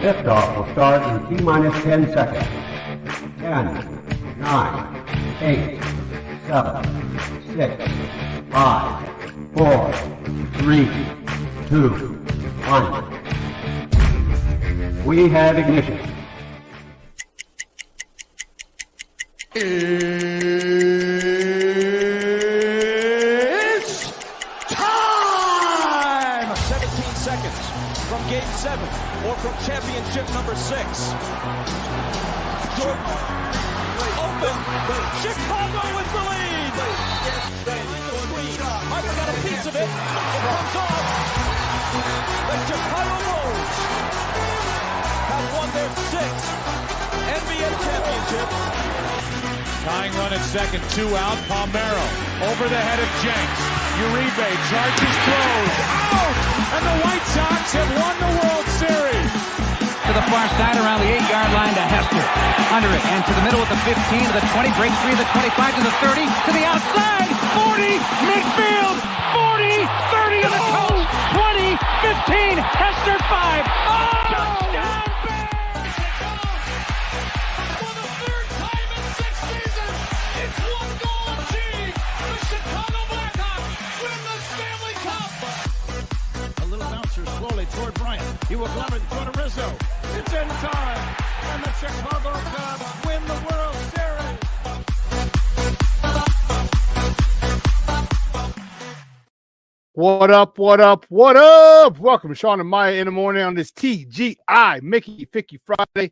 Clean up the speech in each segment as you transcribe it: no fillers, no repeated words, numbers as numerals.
Liftoff will start in T-minus 10 seconds. 10, 9, 8, 7, 6, 5, 4, 3, 2, 1. We have ignition. It's time! 17 seconds from Game 7 or from championship number 6. Jordan, open. Chicago with the lead. Michael got a piece of it. It comes off. The Chicago Bulls have won their 6th NBA championship. Tying run at second, 2 out. Palmero over the head of Jenks. Uribe charges, throws, out! And the White Sox have won the World Series. To the far side around the 8-yard line to Hester. Under it and to the middle at the 15, to the 20, breaks 3 to the 25, to the 30, to the outside, 40, midfield, 40, 30 in the coast, 20, 15, Hester 5. Oh! Touchdown! Toward Bryant. He will glove it toward Rizzo. It's in time. And the Chicago Cubs win the World Series. What up, what up, what up? Welcome to Shawn and Maya in the morning on this TGI Mickey Ficky Friday.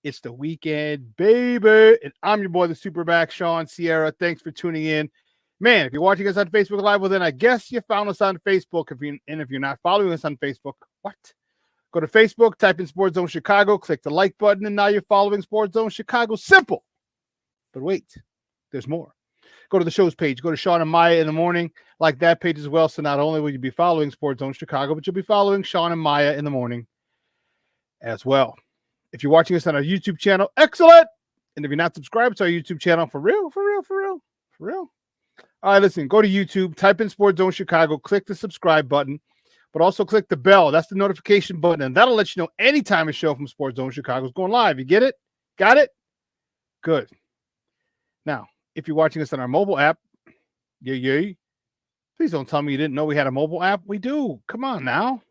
It's the weekend, baby. And I'm your boy, the SuperBack, Shawn Sierra. Thanks for tuning in. Man, if you're watching us on Facebook Live, well, then I guess you found us on Facebook. If you're not following us on Facebook, what? Go to Facebook, type in Sports Zone Chicago, click the like button, and now you're following Sports Zone Chicago. Simple. But wait, there's more. Go to the show's page. Go to Shawn and Maya in the morning. Like that page as well. So not only will you be following Sports Zone Chicago, but you'll be following Shawn and Maya in the morning as well. If you're watching us on our YouTube channel, excellent. And if you're not subscribed to our YouTube channel, for real. All right, listen, go to YouTube, type in Sports Zone Chicago, click the subscribe button, but also click the bell. That's the notification button, and that'll let you know anytime a show from Sports Zone Chicago is going live. You get it? Got it? Good. Now, if you're watching us on our mobile app, please don't tell me you didn't know we had a mobile app. We do. Come on now.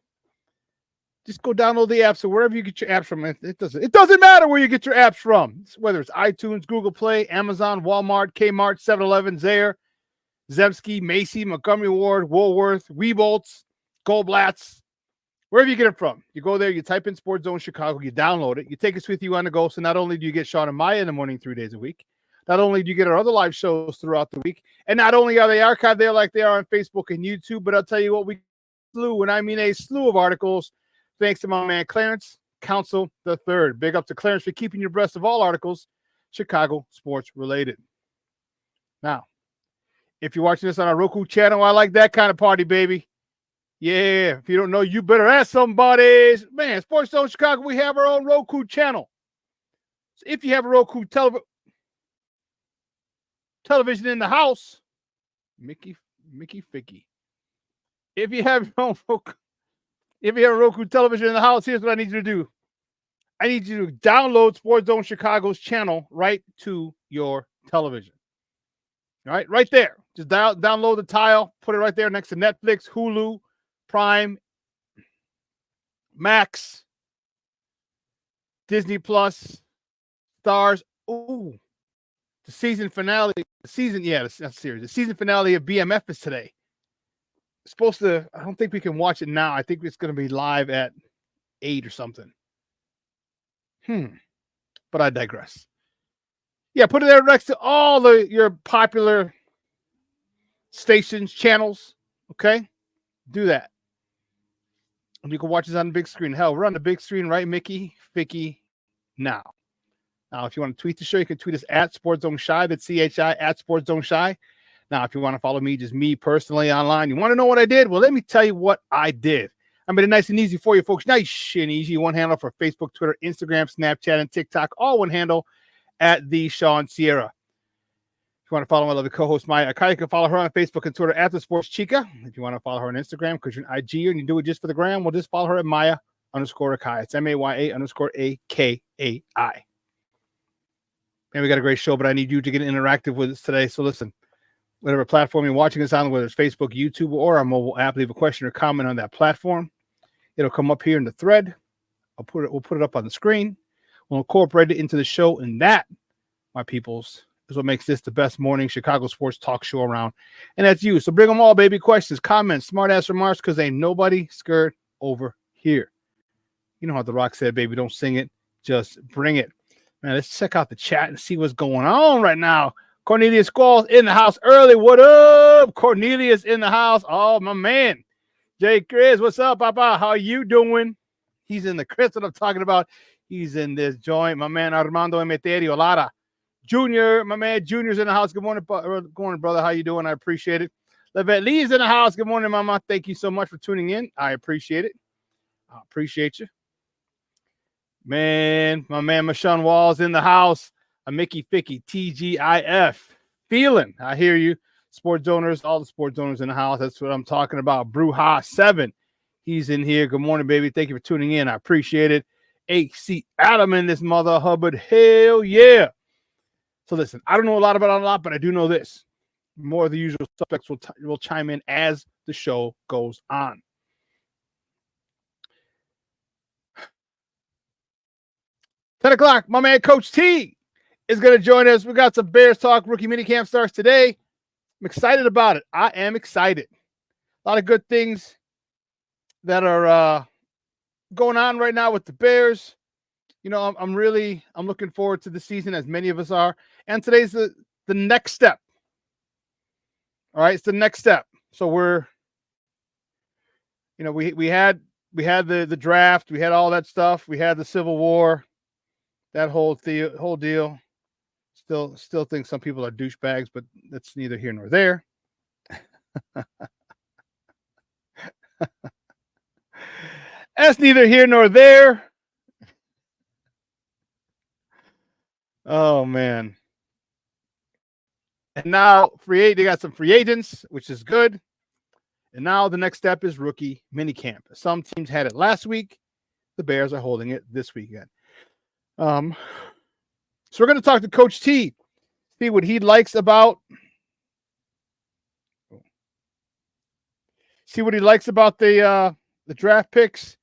Just go download the app. So wherever you get your apps from, it doesn't matter where you get your apps from, whether it's iTunes, Google Play, Amazon, Walmart, Kmart, 7-Eleven, Zayre, Zemsky, Macy, Montgomery Ward, Woolworth, Weebolts, Goldblatts, wherever you get it from. You go there, you type in Sports Zone Chicago, you download it, you take us with you on the go. So not only do you get Shawn and Maya in the morning 3 days a week, not only do you get our other live shows throughout the week, and not only are they archived there like they are on Facebook and YouTube, but I'll tell you what, we slew, and I mean a slew of articles, thanks to my man Clarence Council III. Big up to Clarence for keeping you abreast of all articles Chicago sports related. Now, if you're watching this on our Roku channel, I like that kind of party, baby. Yeah, if you don't know, you better ask somebody. Man, Sports Zone Chicago, we have our own Roku channel. So if you have a Roku television in the house, Mickey Ficky. If you have your own if you have a Roku television in the house, here's what I need you to do. I need you to download Sports Zone Chicago's channel right to your television. All right, right there. Just download the tile, put it right there next to Netflix, Hulu, Prime, Max, Disney Plus, Stars. Ooh, the season finale. The season finale of BMF is today. It's supposed to, I don't think we can watch it now. I think it's going to be live at 8 or something. But I digress. Yeah, put it there next to all your popular stations, channels. Okay? Do that. And you can watch this on the big screen. Hell, we're on the big screen, right, Mickey? Ficky, now. Now, if you want to tweet the show, you can tweet us at Sports Zone Shy. That's CHI at Sports Zone Shy. Now, if you want to follow me, just me personally online, you want to know what I did? Well, let me tell you what I did. I made it nice and easy for you folks. Nice and easy. One handle for Facebook, Twitter, Instagram, Snapchat, and TikTok. All one handle at the Shawn Sierra. you want to follow my lovely co-host Maya Akai, you can follow her on Facebook and Twitter at the Sports Chica. If you want to follow her on Instagram, because you're an IG and you do it just for the gram, we'll just follow her at Maya_Akai. It's MAYA_AKAI. And we got a great show, but I need you to get interactive with us today. So listen, whatever platform you're watching us on, whether it's Facebook, YouTube, or our mobile app, leave a question or comment on that platform. It'll come up here in the thread. We'll put it up on the screen. We'll incorporate it into the show, and that, my peoples, is what makes this the best morning Chicago sports talk show around. And that's you. So bring them all, baby. Questions, comments, smart-ass remarks, because ain't nobody scared over here. You know how The Rock said, baby, don't sing it, just bring it. Man, let's check out the chat and see what's going on right now. Cornelius Squalls in the house early. What up? Cornelius in the house. Oh, my man. Jay Chris, what's up, Papa? How you doing? He's in the Chris that I'm talking about. He's in this joint. My man Armando Emeterio Lara. Junior, my man Junior's in the house. Good morning, brother. How you doing? I appreciate it. Levette Lee's in the house. Good morning, Mama. Thank you so much for tuning in. I appreciate it. I appreciate you. Man, my man Mashawn Walls in the house. A Mickey Ficky, TGIF. Feeling. I hear you. Sports owners, all the sports owners in the house. That's what I'm talking about. Bruja 7. He's in here. Good morning, baby. Thank you for tuning in. I appreciate it. AC Adam in this mother Hubbard. Hell yeah. So listen, I don't know a lot about a lot, but I do know this. More of the usual suspects will chime in as the show goes on. 10 o'clock, my man Coach T is going to join us. We got some Bears talk. Rookie minicamp starts today. I'm excited about it. I am excited. A lot of good things that are going on right now with the Bears. You know, I'm looking forward to the season, as many of us are. And today's the next step. All right, it's the next step. So we're, you know, we had the draft, we had all that stuff, we had the Civil War. That whole deal. Still think some people are douchebags, but that's neither here nor there. That's neither here nor there. Oh man. And now they got some free agents, which is good. And now the next step is rookie minicamp. Some teams had it last week. The Bears are holding it this weekend. So we're going to talk to Coach T, see what he likes about the draft picks,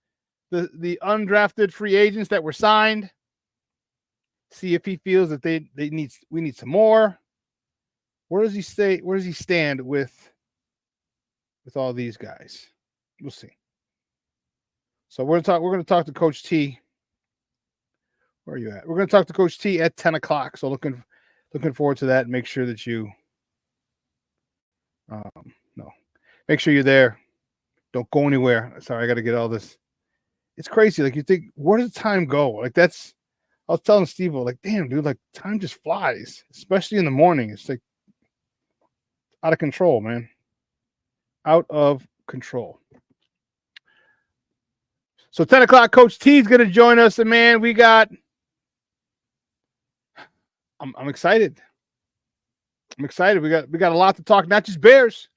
the undrafted free agents that were signed. See if he feels that we need some more. Where does he stay? Where does he stand with all these guys? We'll see. So we're going to talk to Coach T. Where are you at? We're going to talk to Coach T at 10 o'clock. So looking forward to that. Make sure that you, make sure you're there. Don't go anywhere. Sorry, I got to get all this. It's crazy. Like you think, where does time go? Like I was telling Steve, like, damn, dude, like time just flies, especially in the morning. It's like out of control, man. Out of control. So 10 o'clock, Coach T is going to join us. And man, I'm excited. I'm excited. We got a lot to talk, not just Bears.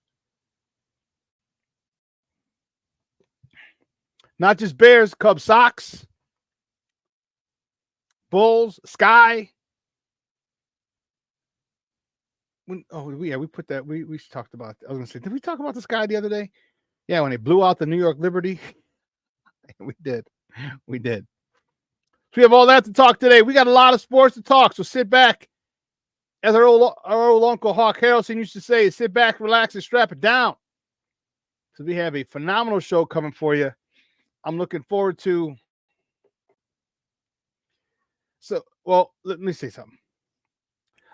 Not just Bears, Cubs, Sox, Bulls, Sky. We put that. We talked about. I was gonna say, did we talk about the Sky the other day? Yeah, when they blew out the New York Liberty. We did. So we have all that to talk today. We got a lot of sports to talk. So sit back. As our old Uncle Hawk Harrelson used to say, sit back, relax, and strap it down. So we have a phenomenal show coming for you. I'm looking forward to. So, well, let me say something.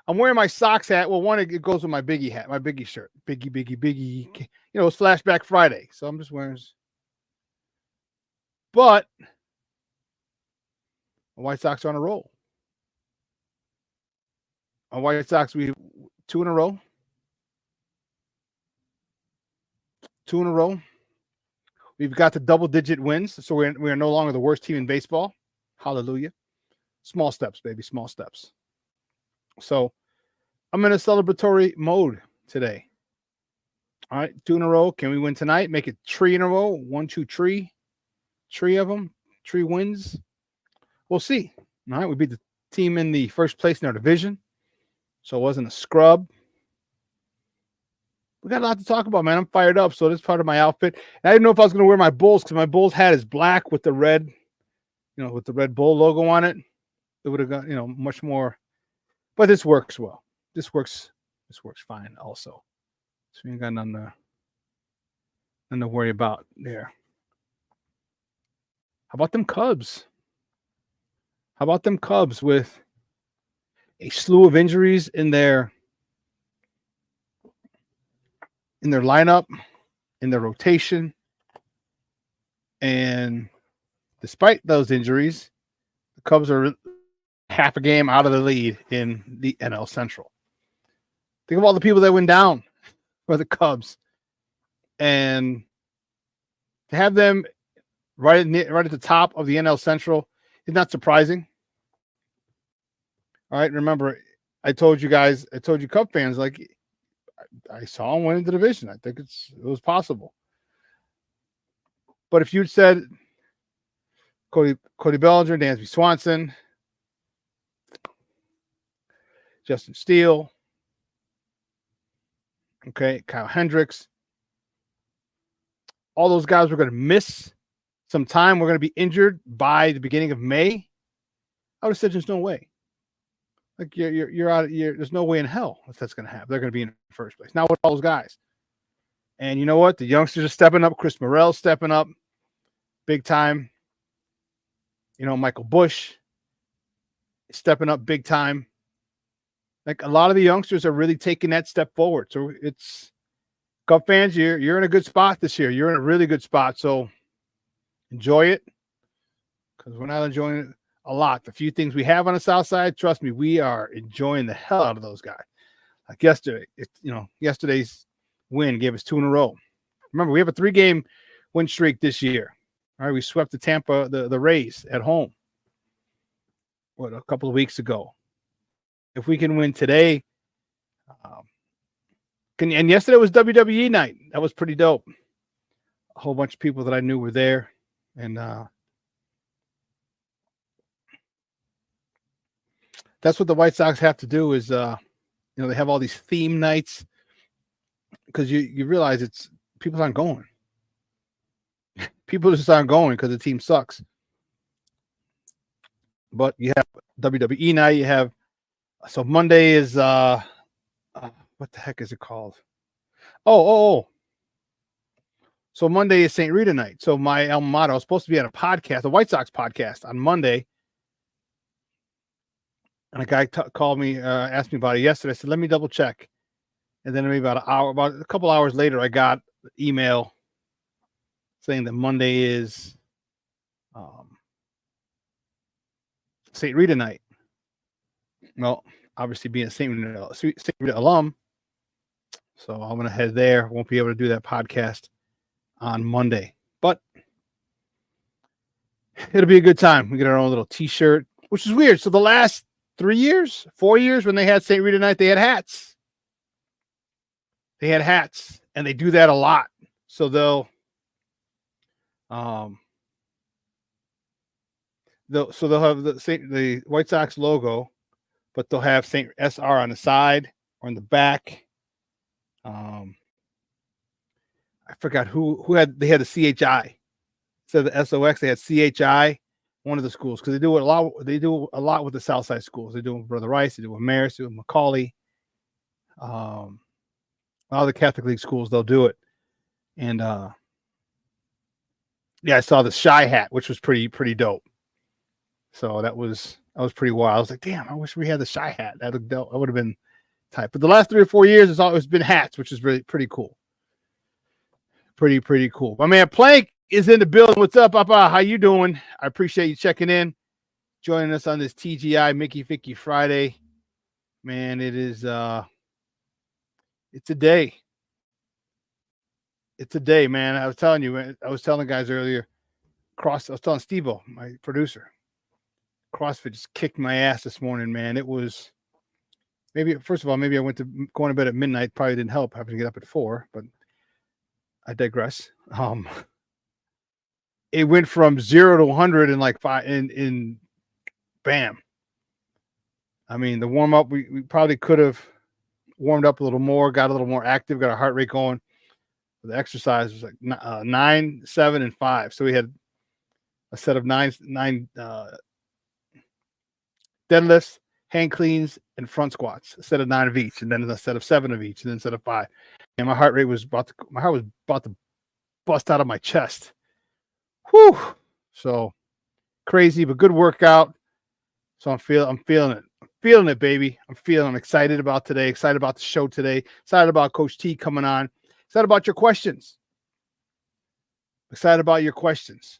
I'm wearing my Sox hat. Well, one, it goes with my Biggie hat, my Biggie shirt. Biggie. You know, it's Flashback Friday. So I'm just wearing. But the White Sox are on a roll. On White Sox, we 2 in a row. 2 in a row. We've got the double-digit wins, so we are no longer the worst team in baseball. Hallelujah. Small steps, baby, small steps. So I'm in a celebratory mode today. All right, 2 in a row. Can we win tonight? Make it 3 in a row. 1, 2, 3. 3 of them. 3 wins. We'll see. All right, we beat the team in the first place in our division, so it wasn't a scrub. We got a lot to talk about, man. I'm fired up. So this is part of my outfit. And I didn't know if I was going to wear my Bulls because my Bulls hat is black with the red, with the Red Bull logo on it. It would have got, much more. But this works well. This works fine also. So we ain't got nothing to worry about there. How about them Cubs? How about them Cubs with a slew of injuries in their lineup, in their rotation? And despite those injuries, the Cubs are half a game out of the lead in the NL Central. Think of all the people that went down for the Cubs. And to have them right at the top of the NL Central is not surprising. All right, remember, I told you Cub fans, like, I saw them win the division. I think it was possible. But if you'd said Cody Bellinger, Dansby Swanson, Justin Steele, okay, Kyle Hendricks, all those guys were going to miss some time. We're going to be injured by the beginning of May. I would have said there's no way. Like you're out. There's no way in hell that's going to happen. They're going to be in the first place. Not with all those guys. And you know what? The youngsters are stepping up. Chris Morel's stepping up big time. Michael Bush is stepping up big time. Like a lot of the youngsters are really taking that step forward. So it's Cub fans, you're in a good spot this year. You're in a really good spot. So enjoy it, because we're not enjoying it a lot. The few things we have on the South Side, trust me, we are enjoying the hell out of those guys. Like yesterday, yesterday's win gave us 2 in a row. Remember, we have a 3-game win streak this year. All right, we swept the Tampa, the Rays at home, a couple of weeks ago. If we can win today, and yesterday was WWE night. That was pretty dope. A whole bunch of people that I knew were there, and that's what the White Sox have to do. Is they have all these theme nights, because you realize people aren't going. People just aren't going because the team sucks. But you have WWE night. You have Monday is what the heck is it called? Oh. So Monday is St. Rita night. So my alma mater, I was supposed to be on a podcast, a White Sox podcast on Monday. And a guy called me, asked me about it yesterday. I said, let me double check. And then maybe about a couple hours later, I got an email saying that Monday is St. Rita night. Well, obviously being a St. Rita alum, so I'm going to head there. Won't be able to do that podcast on Monday, but it'll be a good time. We get our own little T-shirt, which is weird. So the last 4 years, when they had St. Rita night, they had hats. And they do that a lot. So they'll have the White Sox logo, but they'll have St. SR on the side or in the back. I forgot they had the CHI. Instead of the SOX, they had CHI, one of the schools, because they do a lot with the Southside schools. They do it with Brother Rice, they do it with Marist, they do it with Macaulay. All the Catholic League schools, they'll do it. And I saw the Shy hat, which was pretty dope. So that was pretty wild. I was like, damn, I wish we had the Shy hat. That would have been tight. But the last 3 or 4 years, it's always been hats, which is really pretty cool. Pretty cool. My man Plank is in the building. What's up, Papa? How you doing? I appreciate you checking in, joining us on this TGI Mickey Vicky Friday. Man, it is it's a day. It's a day, man. I was telling guys earlier, I was telling Steve-O, my producer, CrossFit just kicked my ass this morning, man. It was first of all, maybe I went to going to bed at midnight. Probably didn't help having to get up at 4, but I digress. It went from 0 to 100 in like 5 in bam. I mean, the warm up, we probably could have warmed up a little more, got a little more active, got our heart rate going. The exercise was like 9, 7, and 5. So we had a set of nine deadlifts, hand cleans, and front squats, a set of 9 of each, and then a set of 7 of each, and then a set of 5. And my heart was about to bust out of my chest. Whew. So crazy, but good workout. So I'm feeling it. I'm feeling it, baby. I'm excited about today, excited about the show today, excited about Coach T coming on, excited about your questions. Excited about your questions.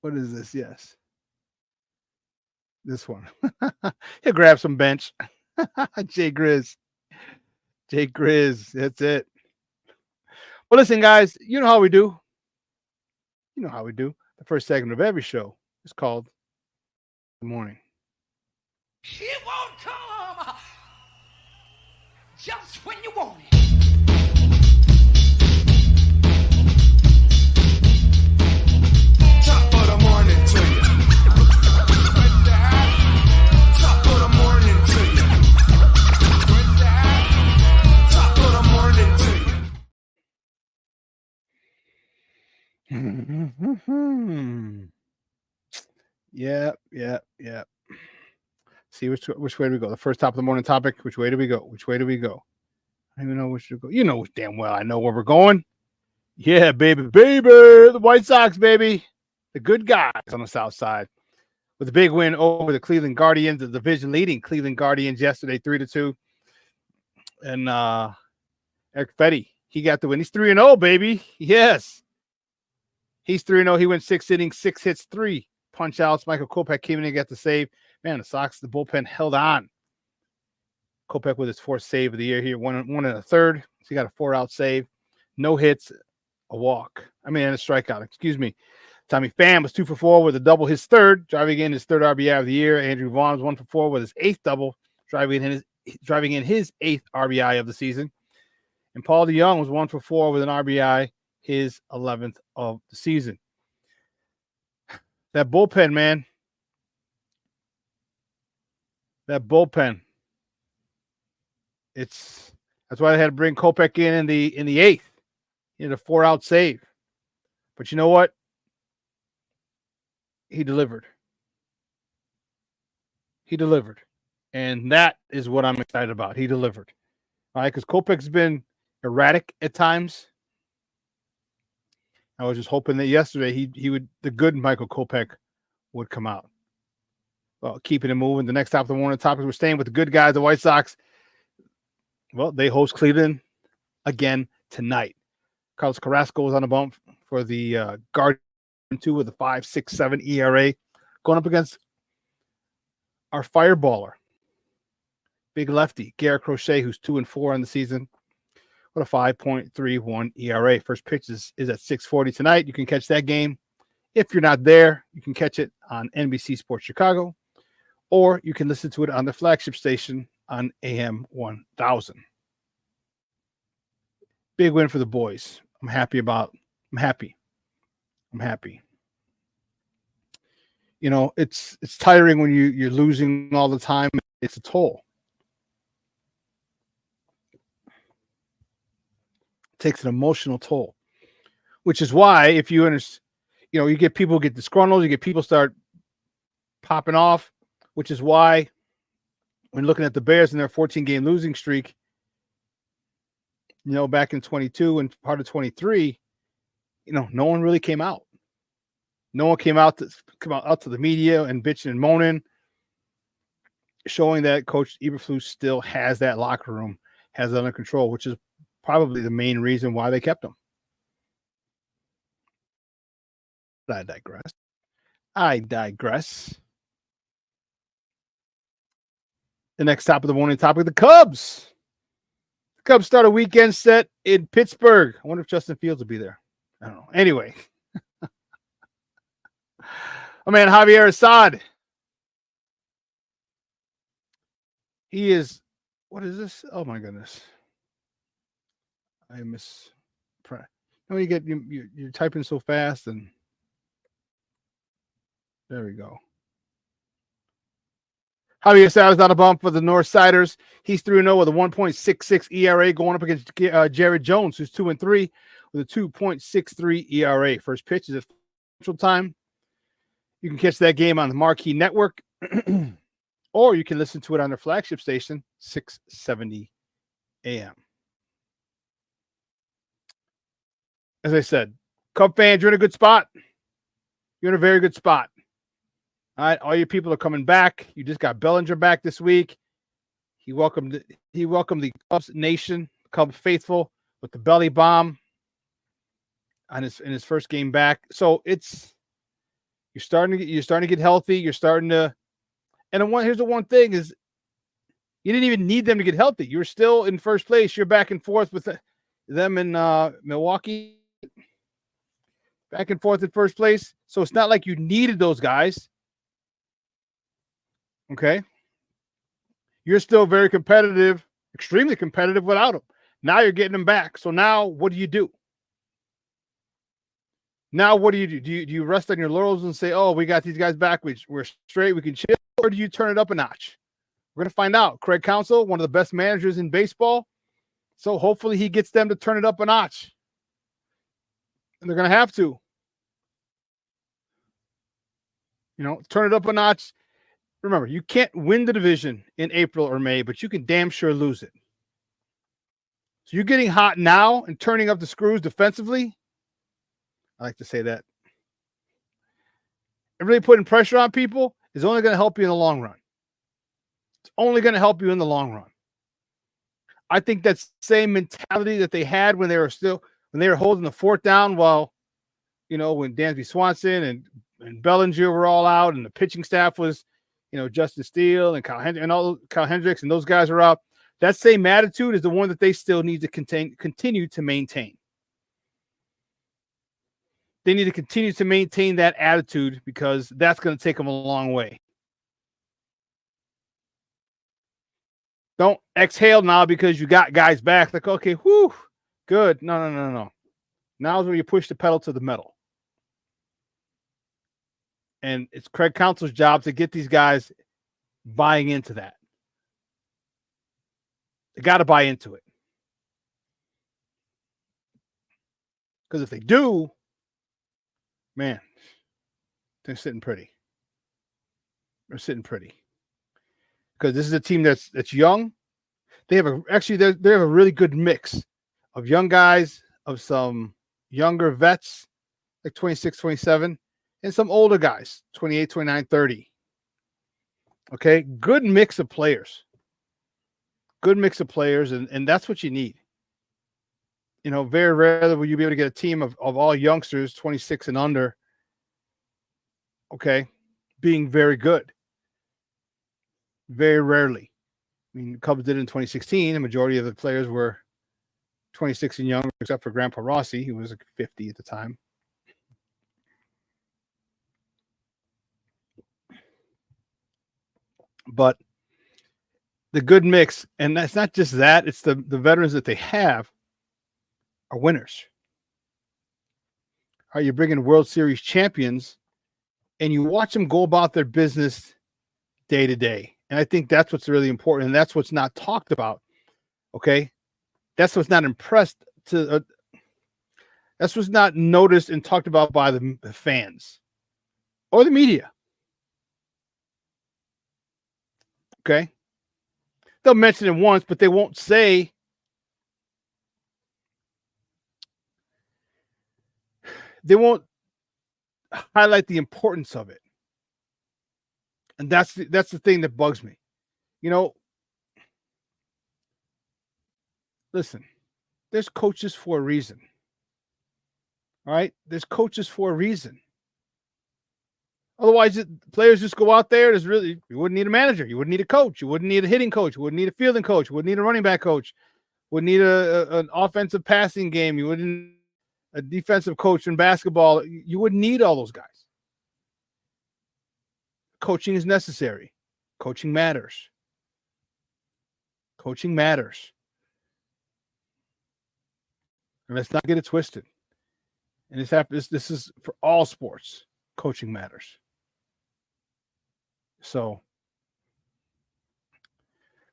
What is this? Yes. This one. He'll grab some bench. Jay Grizz. That's it. Well, listen, guys, you know how we do. The first segment of every show is called The Morning. It won't come just when you want it. Top of the morning to you. Top of the morning to you. Top of the morning to you. Yeah. See which way do we go? The first top of the morning topic. Which way do we go? I don't even know which to go. You know damn well I know where we're going. Yeah, baby. The White Sox, baby. The good guys on the South Side with a big win over the Cleveland Guardians, the division-leading Cleveland Guardians yesterday, 3-2. And Eric Fetty, he got the win. He's 3-0, baby. Yes. He's 3-0. He went 6 innings, 6 hits, 3 punch-outs. Michael Kopech came in and got the save. Man, the Sox, the bullpen held on. Kopech with his 4th save of the year here, one and a third. So he got a 4-out save. No hits, a walk. And a strikeout. Excuse me. Tommy Pham was 2 for 4 with a double, his 3rd, driving in his 3rd RBI of the year. Andrew Vaughn was 1 for 4 with his 8th double, driving in his 8th RBI of the season. And Paul DeYoung was 1 for 4 with an RBI, his 11th of the season. That bullpen, man. That bullpen. That's why they had to bring Kopech in the 8th. He had a 4-out save. But you know what? He delivered. And that is what I'm excited about. He delivered. All right, because Kopech's been erratic at times. I was just hoping that yesterday the good Michael Kopech would come out. Well, keeping it moving. The next top of the morning topic, we're staying with the good guys, the White Sox. Well, they host Cleveland again tonight. Carlos Carrasco was on the bump for the Guardians 2 with a 5.67 ERA, going up against our fireballer, big lefty Garrett Crochet, who's 2-4 on the season, with a 5.31 ERA. First pitch is at 6:40 tonight. You can catch that game. If you're not there, you can catch it on NBC Sports Chicago, or you can listen to it on the flagship station on AM 1000. Big win for the boys. I'm happy. You know, it's tiring when you're losing all the time. It's a toll. It takes an emotional toll, which is why if you understand, you get people get disgruntled, you get people start popping off, which is why when looking at the Bears and their 14-game losing streak, back in 22 and part of 23, no one really came out. No one came out to the media and bitching and moaning, showing that Coach Eberflus still has that locker room, has it under control, which is probably the main reason why they kept him. But I digress. The next top of the morning topic, the Cubs. The Cubs start a weekend set in Pittsburgh. I wonder if Justin Fields will be there. I don't know. Anyway, Oh man, Javier Assad. He is. What is this? Oh my goodness. I miss. No, you're typing so fast, and there we go. Javier Assad is on a bump for the Northsiders. He's 3-0 with a 1.66 ERA, going up against Jared Jones, who's 2-3 with a 2.63 ERA. First pitch is at Central Time. You can catch that game on the Marquee Network, or you can listen to it on their flagship station, 670 AM. As I said, Cub fans, you're in a good spot. You're in a very good spot. All right, all your people are coming back. You just got Bellinger back this week. He welcomed the Cubs Nation, Cubs faithful, with the belly bomb in his first game back. So you're starting to get healthy. You're starting to, and here's the one thing is, you didn't even need them to get healthy. You were still in first place. You're back and forth with them in Milwaukee, back and forth in first place. So it's not like you needed those guys. Okay. You're still very competitive, extremely competitive without them. Now you're getting them back. So now what do you do? Now what do you do? Do you rest on your laurels and say, oh, we got these guys back, we're straight, we can chill? Or do you turn it up a notch? We're going to find out. Craig Counsell, one of the best managers in baseball. So hopefully he gets them to turn it up a notch. And they're going to have to. Turn it up a notch. Remember, you can't win the division in April or May, but you can damn sure lose it. So you're getting hot now and turning up the screws defensively. I like to say that. And really putting pressure on people is only going to help you in the long run. It's only going to help you in the long run. I think that same mentality that they had when they were holding the fort down while, when Dansby Swanson and Bellinger were all out and the pitching staff was, Justin Steele and Kyle Hendricks and those guys are out. That same attitude is the one that they still need to continue to maintain. They need to continue to maintain that attitude because that's going to take them a long way. Don't exhale now because you got guys back. Like, okay, whew, good. No. Now is where you push the pedal to the metal. And it's Craig Counsell's job to get these guys buying into that. They got to buy into it. Because if they do, man, they're sitting pretty. They're sitting pretty. Because this is a team that's young. They have they have a really good mix of young guys, of some younger vets, like 26, 27, and some older guys, 28, 29, 30. Okay, good mix of players. Good mix of players, and that's what you need. Very rarely will you be able to get a team of all youngsters, 26 and under, okay, being very good. Very rarely. I mean, the Cubs did it in 2016. The majority of the players were 26 and younger, except for Grandpa Rossi, who was like 50 at the time. But the good mix, and that's not just that, it's the veterans that they have are winners. Are you bringing World Series champions and you watch them go about their business day to day? And I think that's what's really important, and that's what's not talked about. Okay, that's what's not that's what's not noticed and talked about by the fans or the media. Okay, they'll mention it once, but they won't say. They won't highlight the importance of it. And that's the thing that bugs me. Listen, there's coaches for a reason. All right? There's coaches for a reason. Otherwise, players just go out there. You wouldn't need a manager. You wouldn't need a coach. You wouldn't need a hitting coach. You wouldn't need a fielding coach. You wouldn't need a running back coach. You wouldn't need an offensive passing game. You wouldn't need a defensive coach in basketball. You wouldn't need all those guys. coaching is necessary. Coaching matters. Coaching matters. And let's not get it twisted. And this is for all sports. Coaching matters. So,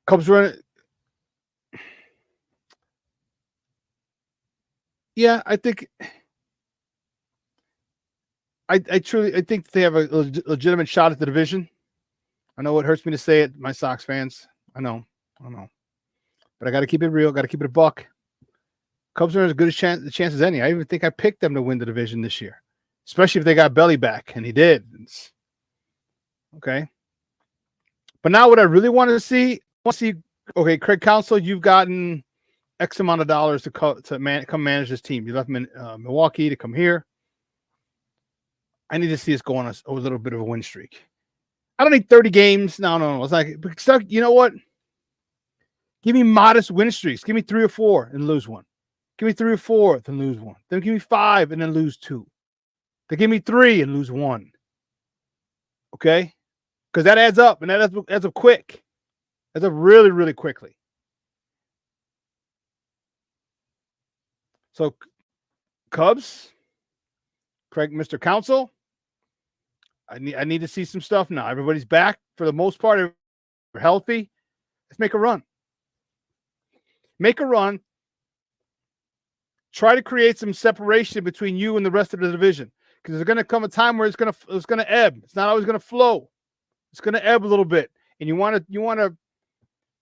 Cubs run. Yeah, I think. I think they have a legitimate shot at the division. I know it hurts me to say it, my Sox fans. I know. But I got to keep it real. Got to keep it a buck. Cubs are as good a chance as any. I even think I picked them to win the division this year, especially if they got Belly back, and he did. Okay. But now what I really want to see, okay, Craig Counsell, you've gotten X amount of dollars to come manage this team. You left Milwaukee to come here. I need to see us go on a little bit of a win streak. I don't need 30 games. No. It's like, you know what? Give me modest win streaks. Give me 3 or 4 and lose 1. Give me 3 or 4, then lose 1. Then give me 5 and then lose 2. Then give me 3 and lose 1. Okay? Because that adds up, and that adds up quick. Adds up really, really quickly. So, Cubs, Mr. Counsell, I need to see some stuff now. Everybody's back for the most part. They're healthy. Let's make a run. Make a run. Try to create some separation between you and the rest of the division, because there's going to come a time where it's going to ebb. It's not always going to flow. It's going to ebb a little bit, and you want to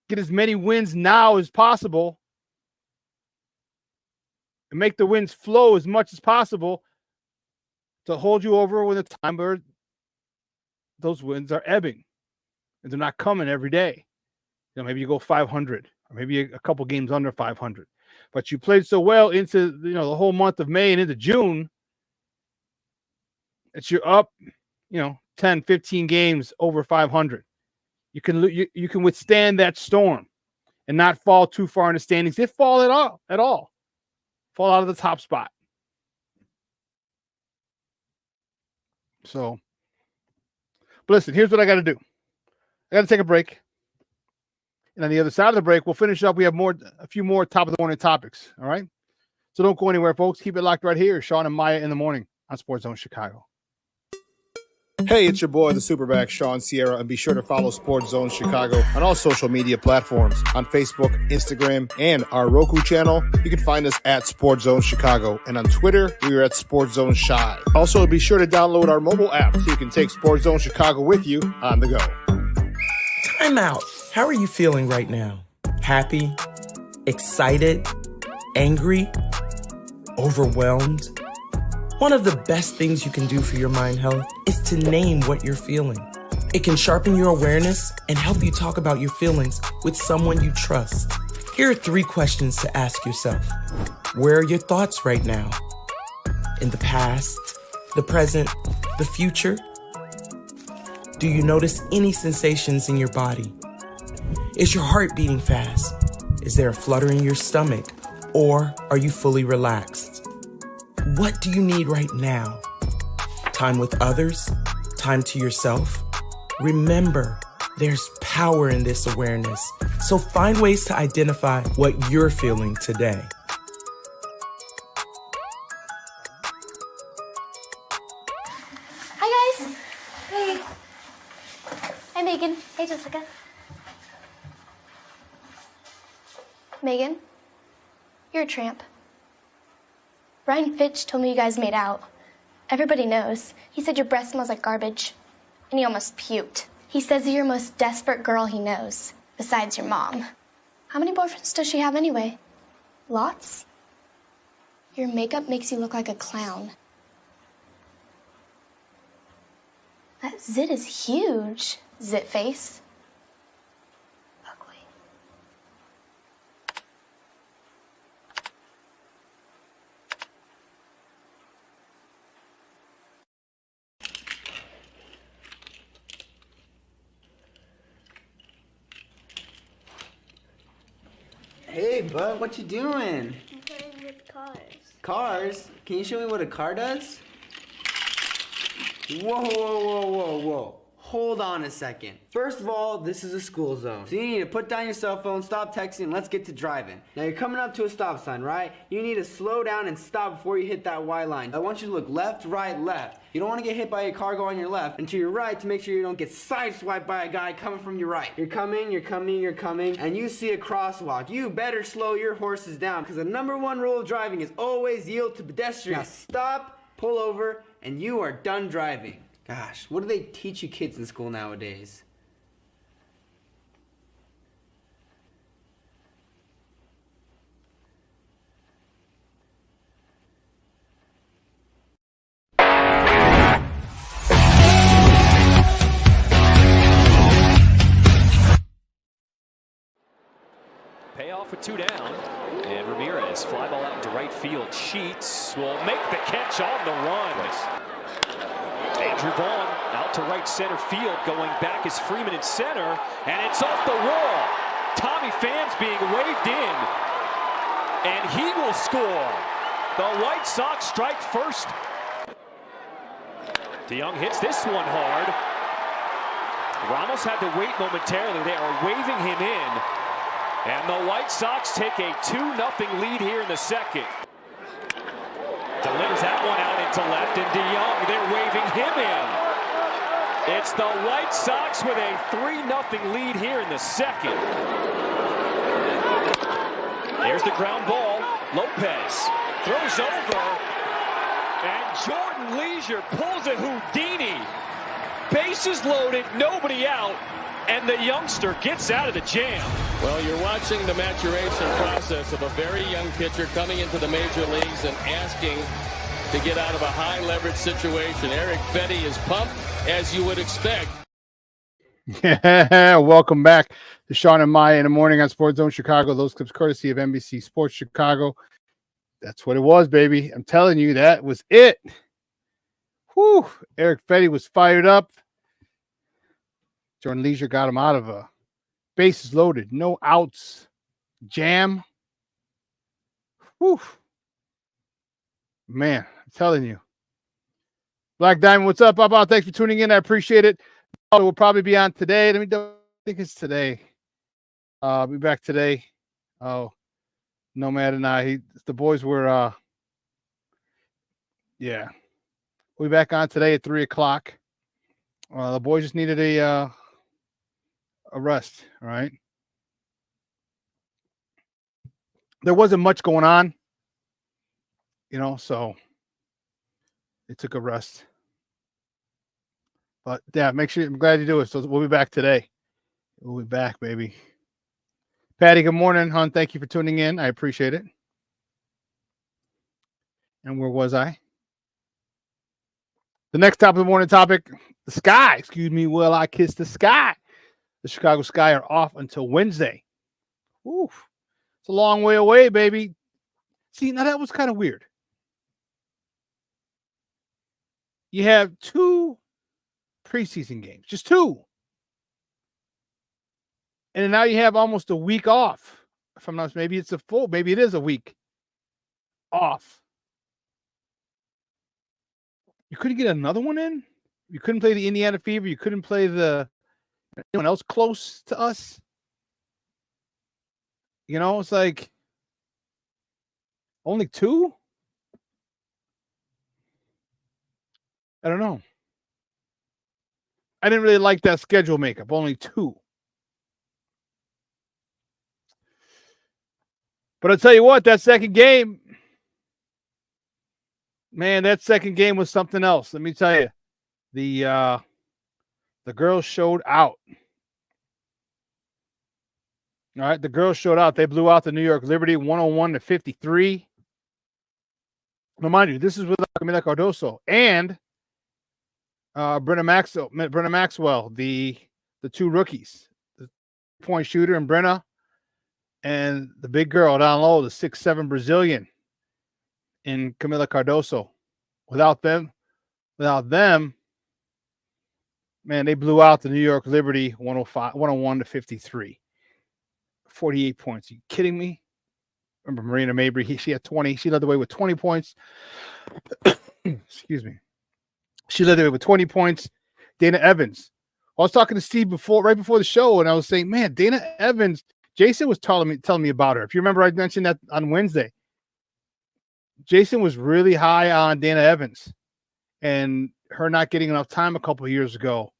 get as many wins now as possible, and make the wins flow as much as possible to hold you over when the time where those wins are ebbing, and they're not coming every day. Maybe you go 500, or maybe a couple games under 500. But you played so well into the whole month of May and into June that you're up 10, 15 games over 500. You can withstand that storm and not fall too far in the standings, if fall at all. Fall out of the top spot. So, but listen, here's what I got to do. I got to take a break. And on the other side of the break, we'll finish up. We have a few more top of the morning topics. All right. So don't go anywhere, folks. Keep it locked right here. Shawn and Maya in the morning on Sports Zone Chicago. Hey, it's your boy, the SuperBack, Shawn Sierra, and be sure to follow Sports Zone Chicago on all social media platforms, on Facebook, Instagram, and our Roku channel. You can find us at Sports Zone Chicago, and on Twitter, we are at Sports Zone Shy. Also, be sure to download our mobile app so you can take Sports Zone Chicago with you on the go. Time out. How are you feeling right now? Happy? Excited? Angry? Overwhelmed? One of the best things you can do for your mind health is to name what you're feeling. It can sharpen your awareness and help you talk about your feelings with someone you trust. Here are 3 questions to ask yourself. Where are your thoughts right now? In the past, the present, the future? Do you notice any sensations in your body? Is your heart beating fast? Is there a flutter in your stomach? Or are you fully relaxed? What do you need right now? Time with others? Time to yourself? Remember, there's power in this awareness. So find ways to identify what you're feeling today. Hi, guys. Hey. Hi, Megan. Hey, Jessica. Megan, you're a tramp. Brian Fitch told me you guys made out. Everybody knows. He said your breath smells like garbage. And he almost puked. He says you're the most desperate girl he knows, besides your mom. How many boyfriends does she have anyway? Lots? Your makeup makes you look like a clown. That zit is huge, zit face. Ugly. Hey, bud, what you doing? I'm playing with cars. Cars? Can you show me what a car does? Whoa, whoa, whoa, whoa, whoa. Hold on a second. First of all, this is a school zone. So you need to put down your cell phone, stop texting, and let's get to driving. Now you're coming up to a stop sign, right? You need to slow down and stop before you hit that Y line. I want you to look left, right, left. You don't want to get hit by a car going on your left, and to your right to make sure you don't get sideswiped by a guy coming from your right. You're coming, and you see a crosswalk. You better slow your horses down, because the #1 rule of driving is always yield to pedestrians. Now stop, pull over, and you are done driving. Gosh, what do they teach you kids in school nowadays? Payoff with 2 down. And Ramirez, fly ball out into right field. Sheets will make the catch on the run. Andrew Vaughn out to right center field. Going back is Freeman in center. And it's off the wall. Tommy Phan's being waved in. And he will score. The White Sox strike first. DeYoung hits this one hard. Ramos had to wait momentarily. They are waving him in. And the White Sox take a 2-0 lead here in the second. Delivers that one out into left, and DeYoung, they're waving him in. It's the White Sox with a 3-0 lead here in the second. There's the ground ball. Lopez throws over, and Jordan Leisure pulls a Houdini. Bases loaded, nobody out. And the youngster gets out of the jam. Well, you're watching the maturation process of a very young pitcher coming into the major leagues and asking to get out of a high leverage situation. Eric Fetty is pumped, as you would expect. Yeah, welcome back to Shawn and Maya in the morning on Sports Zone Chicago. Those clips courtesy of NBC Sports Chicago. That's what it was, baby. I'm telling you, that was it. Whew. Eric Fetty was fired up. Jordan Leisure got him out of a bases loaded, no outs jam. Whew. Man, I'm telling you. Black Diamond, what's up, Papa? Thanks for tuning in. I appreciate it. We'll probably be on today. Let me think it's today. I'll be back today. Oh, Nomad and I, the boys were, yeah. We'll be back on today at 3 o'clock. The boys just needed a rest, all right? There wasn't much going on, so they took a rest. But, yeah, make sure, I'm glad you do it. So we'll be back today. We'll be back, baby. Patty, good morning, hon. Thank you for tuning in. I appreciate it. And where was I? The next top of the morning topic, the sky. Excuse me, will I kiss the sky? The Chicago Sky are off until Wednesday. Oof. It's a long way away, baby. See, now that was kind of weird. You have 2 preseason games, just 2. And then now you have almost a week off. If I'm not, maybe it's maybe it is a week off. You couldn't get another one in? You couldn't play the Indiana Fever. You couldn't play anyone else close to us? It's like only 2? I don't know. I didn't really like that schedule makeup. Only 2. But I'll tell you what, that second game, man, that second game was something else. Let me tell you. The girls showed out. All right, the girls showed out. They blew out the New York Liberty 101-53. Now, mind you, this is with Camila Cardoso and Brenna Maxwell, the 2 rookies, the point shooter and Brenna, and the big girl down low, the 6'7" Brazilian in Camila Cardoso. Without them, man, they blew out the New York Liberty 101-53. 48 points. Are you kidding me? Remember Marina Mabry? She had 20. She led the way with 20 points. Excuse me. She led the way with 20 points. Dana Evans I was talking to Steve right before the show, and I was saying, man, Dana Evans, Jason was telling me about her. If you remember, I mentioned that on Wednesday. Jason was really high on Dana Evans and her not getting enough time a couple of years ago.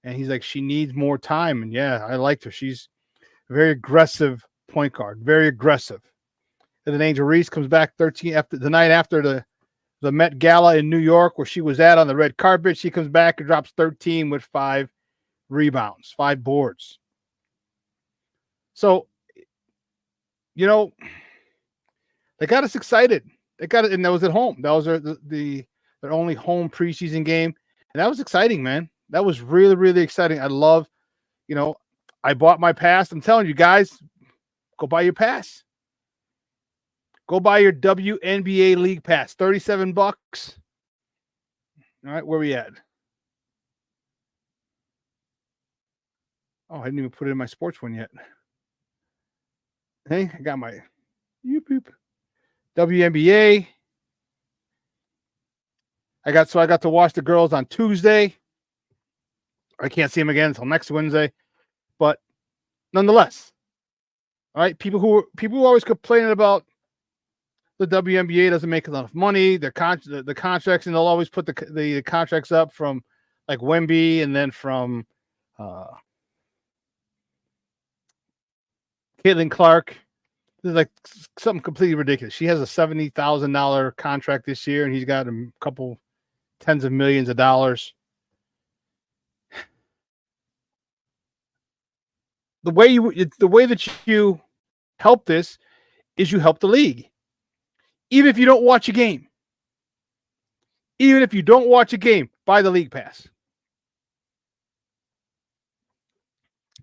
And he's like, she needs more time. And yeah, I liked her. She's a very aggressive point guard, very aggressive. And then Angel Reese comes back 13 after the night after the Met Gala in New York, where she was at on the red carpet. She comes back and drops 13 with 5 rebounds, 5 boards. So, you know, they got us excited. They got it, and that was at home. That was their only home preseason game, and that was exciting, man. That was really, really exciting. I love, you know, I bought my pass. I'm telling you guys, go buy your pass. Go buy your WNBA League Pass, $37. All right, where we at? Oh, I didn't even put it in my sports one yet. Hey, I got my WNBA. I got to watch the girls on Tuesday. I can't see them again until next Wednesday, but nonetheless, all right. People who are always complaining about the WNBA doesn't make enough money. The contracts, and they'll always put the contracts up from like Wemby and then from Caitlin Clark. This is like something completely ridiculous. She has a $70,000 contract this year, and he's got a couple tens of millions of dollars. The way that you help this is you help the league. Even if you don't watch a game. Even if you don't watch a game, buy the league pass.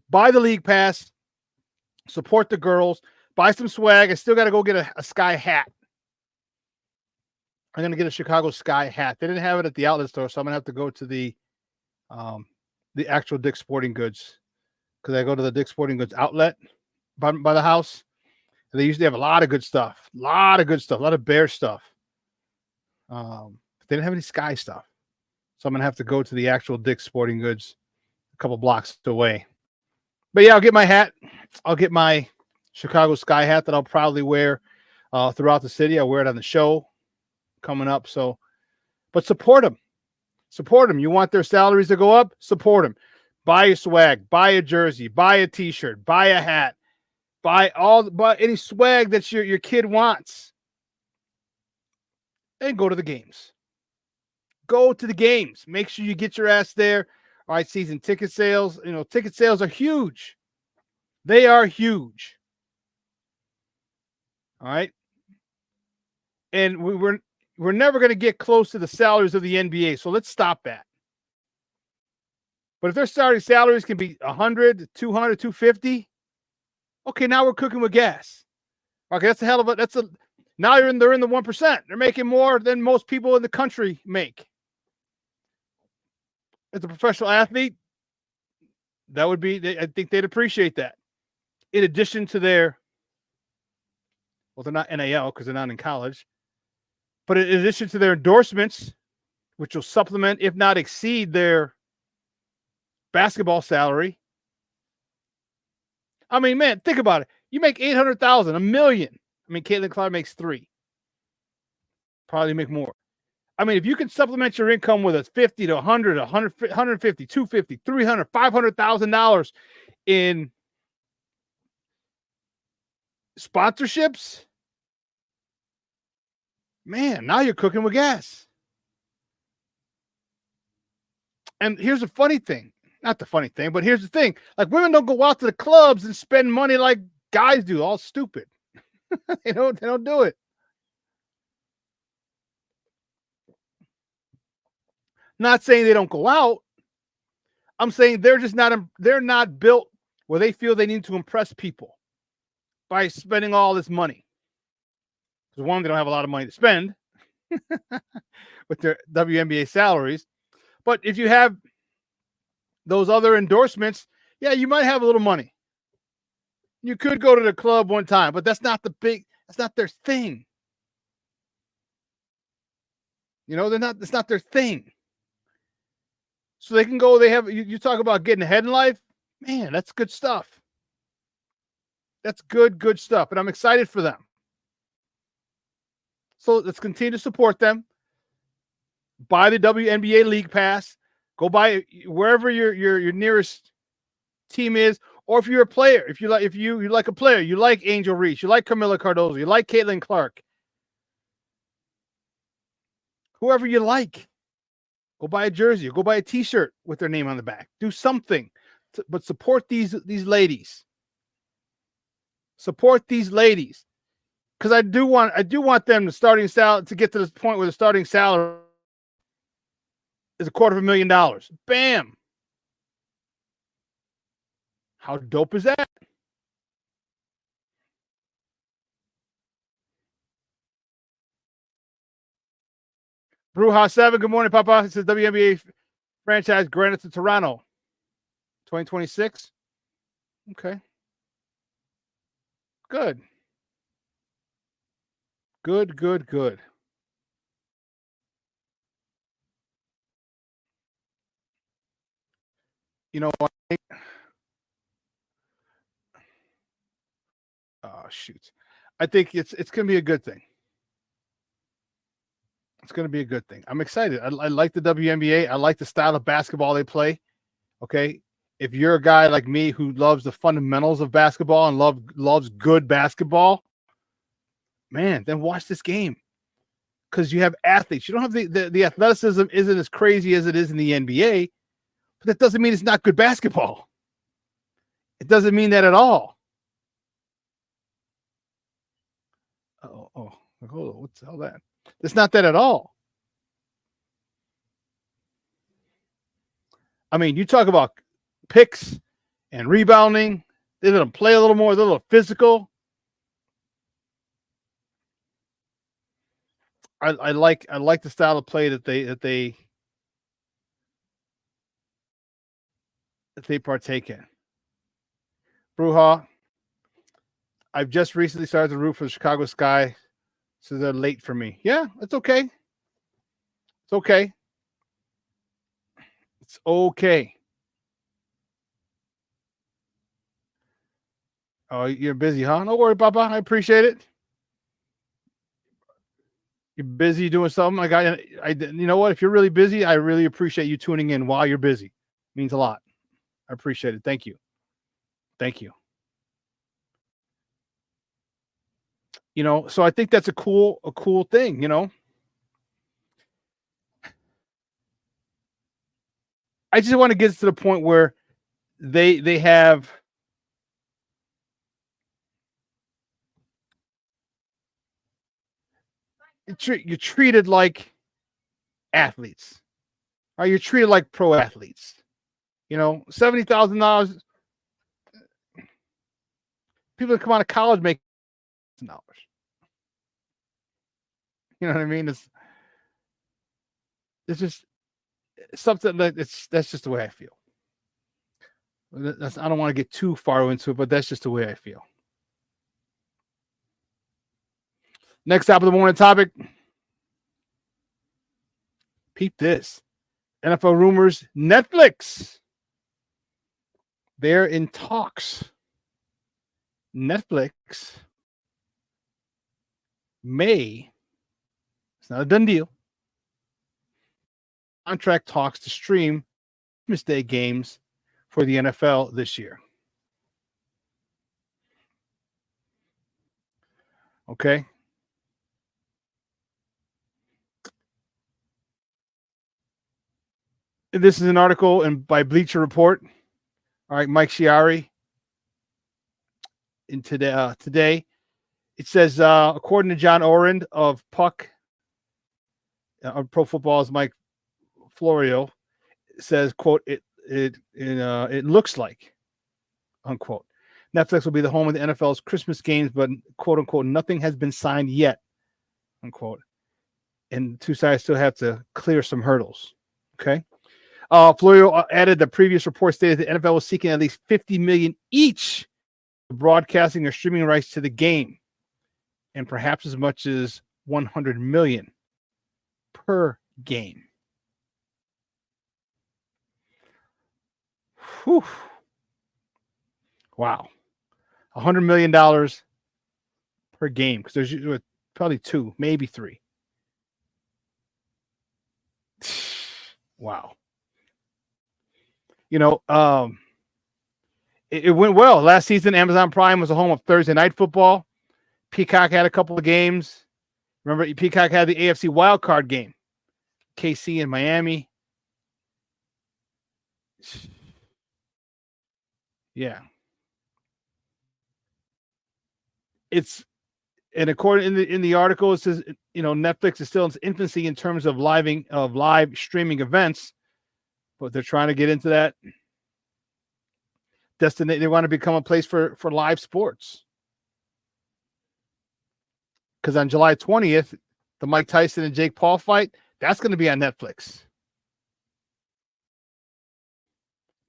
Buy the league pass. Support the girls. Buy some swag. I still got to go get a Sky hat. I'm going to get a Chicago Sky hat. They didn't have it at the outlet store, so I'm going to have to go to the actual Dick's Sporting Goods, because I go to the Dick's Sporting Goods outlet by the house. And they usually have a lot of good stuff. A lot of Bear stuff. But they didn't have any Sky stuff. So I'm going to have to go to the actual Dick's Sporting Goods a couple blocks away. But yeah, I'll get my hat. I'll get my Chicago Sky hat that I'll probably wear throughout the city. I'll wear it on the show coming up. So, but support them. Support them. You want their salaries to go up? Support them. Buy a swag. Buy a jersey. Buy a T-shirt. Buy a hat. Buy any swag that your kid wants. And go to the games. Go to the games. Make sure you get your ass there. All right, season ticket sales. You know, ticket sales are huge. They are huge. All right. And we're never going to get close to the salaries of the NBA. So let's stop that. But if their starting salaries can be 100, 200, 250, okay, now we're cooking with gas. Okay, that's a hell of a now they're in the 1%. They're making more than most people in the country make. As a professional athlete, that would be, I think they'd appreciate that. In addition to their, well, they're not NIL because they're not in college, but in addition to their endorsements, which will supplement, if not exceed, their basketball salary. I mean, man, think about it. You make $800,000, $1 million. I mean, Caitlin Clark makes $3 million. Probably make more. I mean, if you can supplement your income with a $50 to $100, $150, $250, $300, $500,000 in sponsorships, man, now you're cooking with gas. And here's the funny thing. Not the funny thing, but here's the thing. Like, women don't go out to the clubs and spend money like guys do, all stupid. They don't do it. Not saying they don't go out. I'm saying they're not built where they feel they need to impress people by spending all this money. Because one, they don't have a lot of money to spend with their WNBA salaries. But if you have those other endorsements, yeah, you might have a little money. You could go to the club one time, but that's not their thing. You know, it's not their thing. so they can go. They have you talk about getting ahead in life, man. That's good stuff. That's good stuff, and I'm excited for them. So let's continue to support them. Buy the WNBA League Pass. Go buy it wherever your nearest team is, or if you're a player, if you like a player, you like Angel Reese, you like Camila Cardozo, you like Caitlin Clark, whoever you like, go buy a jersey, or go buy a T-shirt with their name on the back. Do something, but support these ladies. Support these ladies, because I do want them to get to this point where the starting salary is $250,000. Bam! How dope is that? Bruja 7, good morning, Papa. It says WNBA franchise granted to Toronto. 2026. Okay. Good. Good. You know, I think, shoot. I think it's going to be a good thing. It's going to be a good thing. I'm excited. I like the WNBA. I like the style of basketball they play. Okay. If you're a guy like me who loves the fundamentals of basketball and loves good basketball, man, then watch this game. Because you have athletes. You don't have the athleticism isn't as crazy as it is in the NBA, but that doesn't mean it's not good basketball. It doesn't mean that at all. Hold on. What's all that? It's not that at all. I mean, you talk about picks and rebounding. They're going to play a little more, they're a little physical. I like the style of play that they partake in. Bruja, I've just recently started to root for the Chicago Sky, so they're late for me. Yeah, it's okay. It's okay. It's okay. Oh, you're busy, huh? No worry, Papa. I appreciate it. You're busy doing something. You know what? If you're really busy, I really appreciate you tuning in while you're busy. It means a lot. I appreciate it. Thank you. Thank you. You know, so I think that's a cool thing, you know. I just want to get to the point where they have you're treated like athletes. Or you're treated like pro athletes. You know, $70,000. People that come out of college make $1,000. You know what I mean? It's just something that's just the way I feel. I don't want to get too far into it, but that's just the way I feel. Next top of the morning topic. Peep this. NFL rumors, Netflix. They're in talks. Netflix may, it's not a done deal, contract talks to stream Christmas Day games for the NFL this year. Okay. This is an article by Bleacher Report. All right, Mike Chiari. In today, it says, according to John Orend of Puck, Pro Football's Mike Florio, says, quote, it looks like, unquote, Netflix will be the home of the NFL's Christmas games, but quote unquote, nothing has been signed yet, unquote. And two sides still have to clear some hurdles. Okay. Florio added the previous report stated the NFL was seeking at least $50 million each for broadcasting or streaming rights to the game, and perhaps as much as $100 million per game. Whew. Wow. $100 million per game, because there's usually probably 2, maybe 3. Wow. You know, it went well. Last season, Amazon Prime was a home of Thursday Night Football. Peacock had a couple of games. Remember, Peacock had the AFC wildcard game. KC and Miami. Yeah. And according in the article, it says, you know, Netflix is still in its infancy in terms of live streaming events, but they're trying to get into that destination. They want to become a place for live sports. Because on July 20th, the Mike Tyson and Jake Paul fight, that's going to be on Netflix.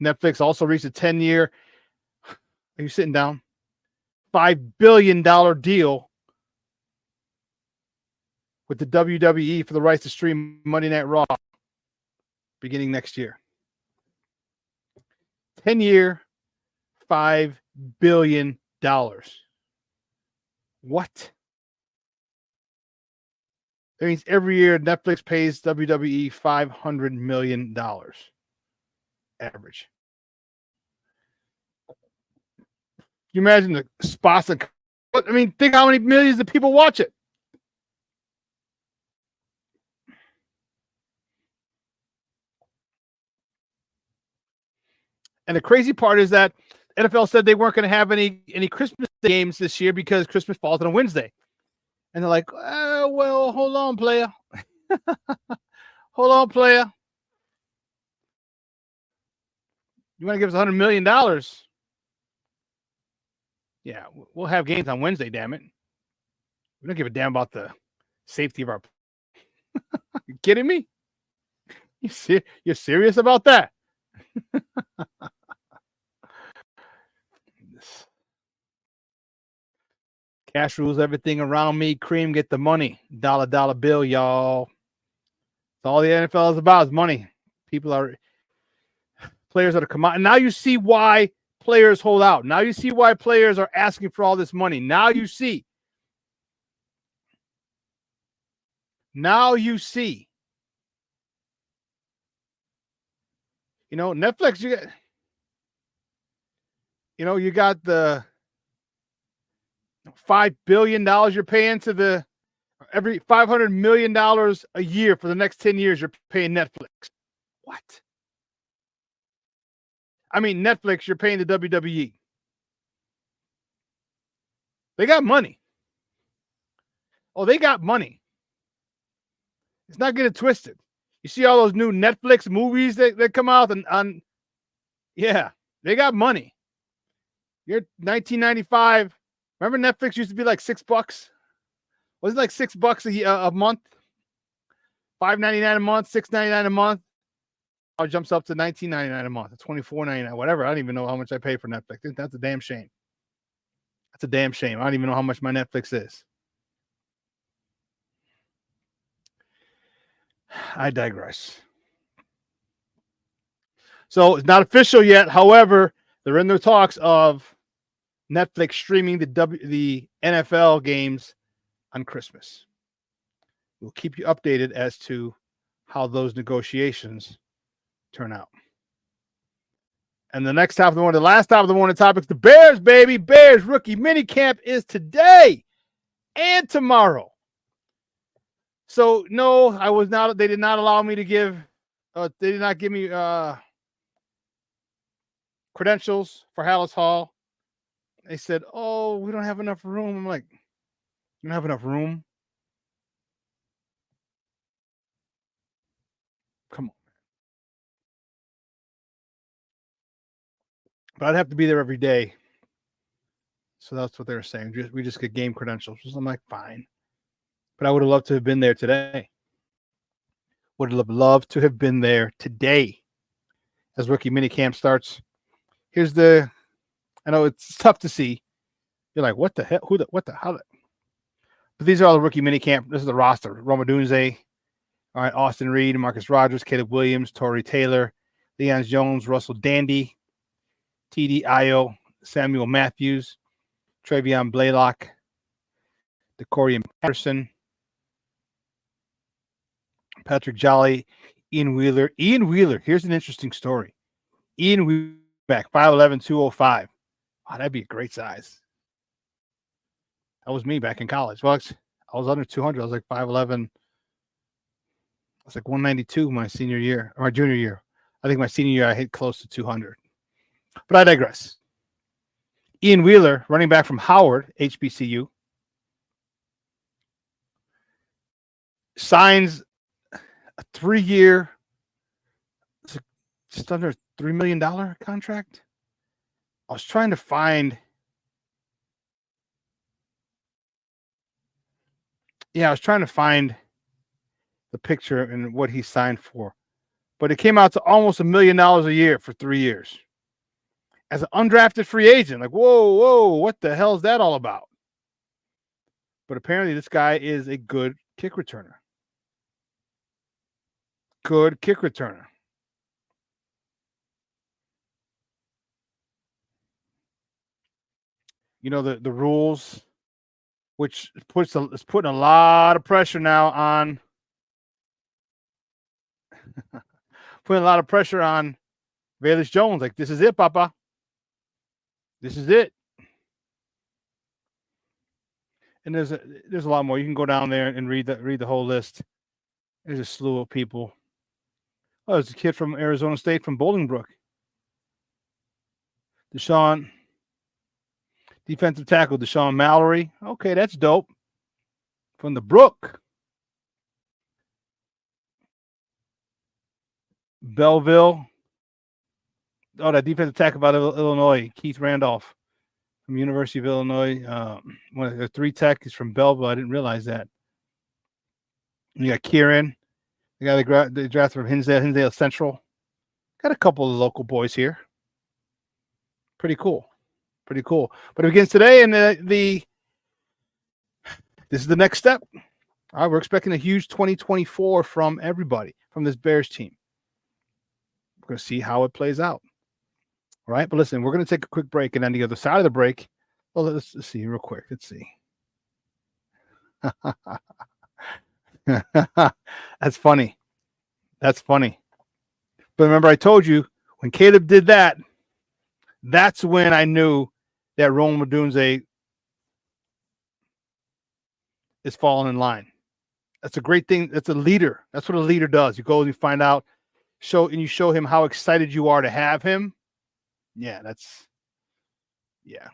Netflix also reached a 10-year, are you sitting down? $5 billion deal with the WWE for the rights to stream Monday Night Raw beginning next year. 10-year, $5 billion. What? That means every year Netflix pays WWE $500 million average. You imagine the spots and I mean, think how many millions of people watch it. And the crazy part is that NFL said they weren't going to have any Christmas games this year because Christmas falls on a Wednesday. And they're like, well, hold on, player. Hold on, player. You want to give us $100 million? Yeah, we'll have games on Wednesday, damn it. We don't give a damn about the safety of our... You kidding me? You're serious about that? Cash rules everything around me. Cream, get the money. Dollar bill, y'all. That's all the NFL is about is money. Players that are come out. And now you see why players hold out. Now you see why players are asking for all this money. Now you see. You know, Netflix, you got the $5 billion you're paying to every $500 million a year for the next 10 years, you're paying Netflix. What? I mean, Netflix, you're paying the WWE. They got money. Oh, they got money. It's not getting twisted. You see all those new Netflix movies that come out yeah, they got money. You're $19.95. Remember Netflix used to be like $6? Wasn't it like $6 a month? $5.99 a month, $6.99 a month. Now it jumps up to $19.99 a month, $24.99, whatever. I don't even know how much I pay for Netflix. That's a damn shame. That's a damn shame. I don't even know how much my Netflix is. I digress. So it's not official yet. However, they're in the talks of Netflix streaming the NFL games on Christmas. We'll keep you updated as to how those negotiations turn out. And the last top of the morning topics, the Bears, baby. Bears rookie minicamp is today and tomorrow. So no, I was not. They did not allow me to give. They did not give me credentials for Hallis Hall. They said, "Oh, we don't have enough room." I'm like, "You don't have enough room? Come on." But I'd have to be there every day. So that's what they were saying. We just get game credentials. So I'm like, fine. But I would have loved to have been there today. Would have loved to have been there today as rookie minicamp starts. I know it's tough to see. You're like, what the hell? How? But these are all the rookie minicamp. This is the roster. Roma Dunze, all right, Austin Reed, Marcus Rogers, Caleb Williams, Torrey Taylor, Leon Jones, Russell Dandy, TDIO, Samuel Matthews, Travion Blaylock, DeCorian Patterson, Patrick Jolly, Ian Wheeler. Ian Wheeler, here's an interesting story. Ian Wheeler, back 5'11", 205. Wow, that'd be a great size. That was me back in college. Well, I was under 200. I was like 5'11". I was like 192 my senior year, or my junior year. I think my senior year I hit close to 200. But I digress. Ian Wheeler, running back from Howard, HBCU, signs a 3-year, just under $3 million contract. I was trying to find. Yeah, I was trying to find the picture and what he signed for. But it came out to almost $1 million a year for 3 years. As an undrafted free agent. Like, whoa, what the hell is that all about? But apparently this guy is a good kick returner. Good kick returner. You know, the rules, which is putting a lot of pressure now on putting a lot of pressure on Velus Jones. Like, this is it, Papa. This is it. And there's a lot more. You can go down there and read the whole list. There's a slew of people. Oh, there's a kid from Arizona State from Bolingbrook. Deshaun, defensive tackle, Deshaun Mallory. Okay, that's dope. From the Brook. Belleville. Oh, that defensive tackle out of Illinois, Keith Randolph from University of Illinois. One of the 3 tech is from Belleville. I didn't realize that. You got Kieran, the guy they drafted from Hinsdale Central. Got a couple of local boys here. Pretty cool. But it begins today, and this is the next step. All right, we're expecting a huge 2024 from everybody, from this Bears team. We're going to see how it plays out. All right, but listen, we're going to take a quick break, and on the other side of the break, well, let's see real quick. Let's see. That's funny. But remember, I told you when Caleb did that, that's when I knew that Rome Odunze is falling in line. That's a great thing. That's a leader. That's what a leader does. You go and you find out, show him how excited you are to have him. Yeah, yeah.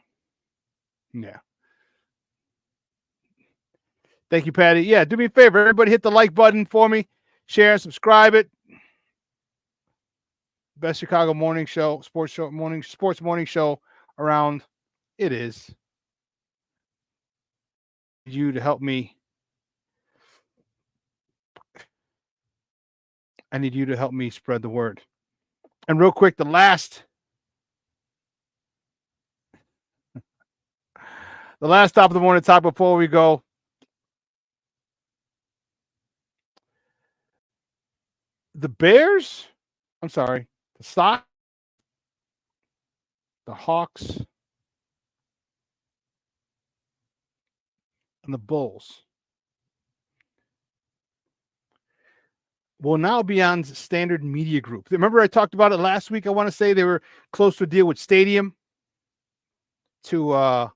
Thank you, Patty. Yeah, do me a favor. Everybody hit the like button for me. Share and subscribe it. Best Chicago morning show, sports morning show around. It is. You to help me. I need you to help me spread the word. And real quick, the last stop of the morning talk before we go. The Bears, I'm sorry, the Sox, the Hawks, and the Bulls will now be on Standard Media Group. Remember I talked about it last week? I want to say they were close to a deal with Stadium to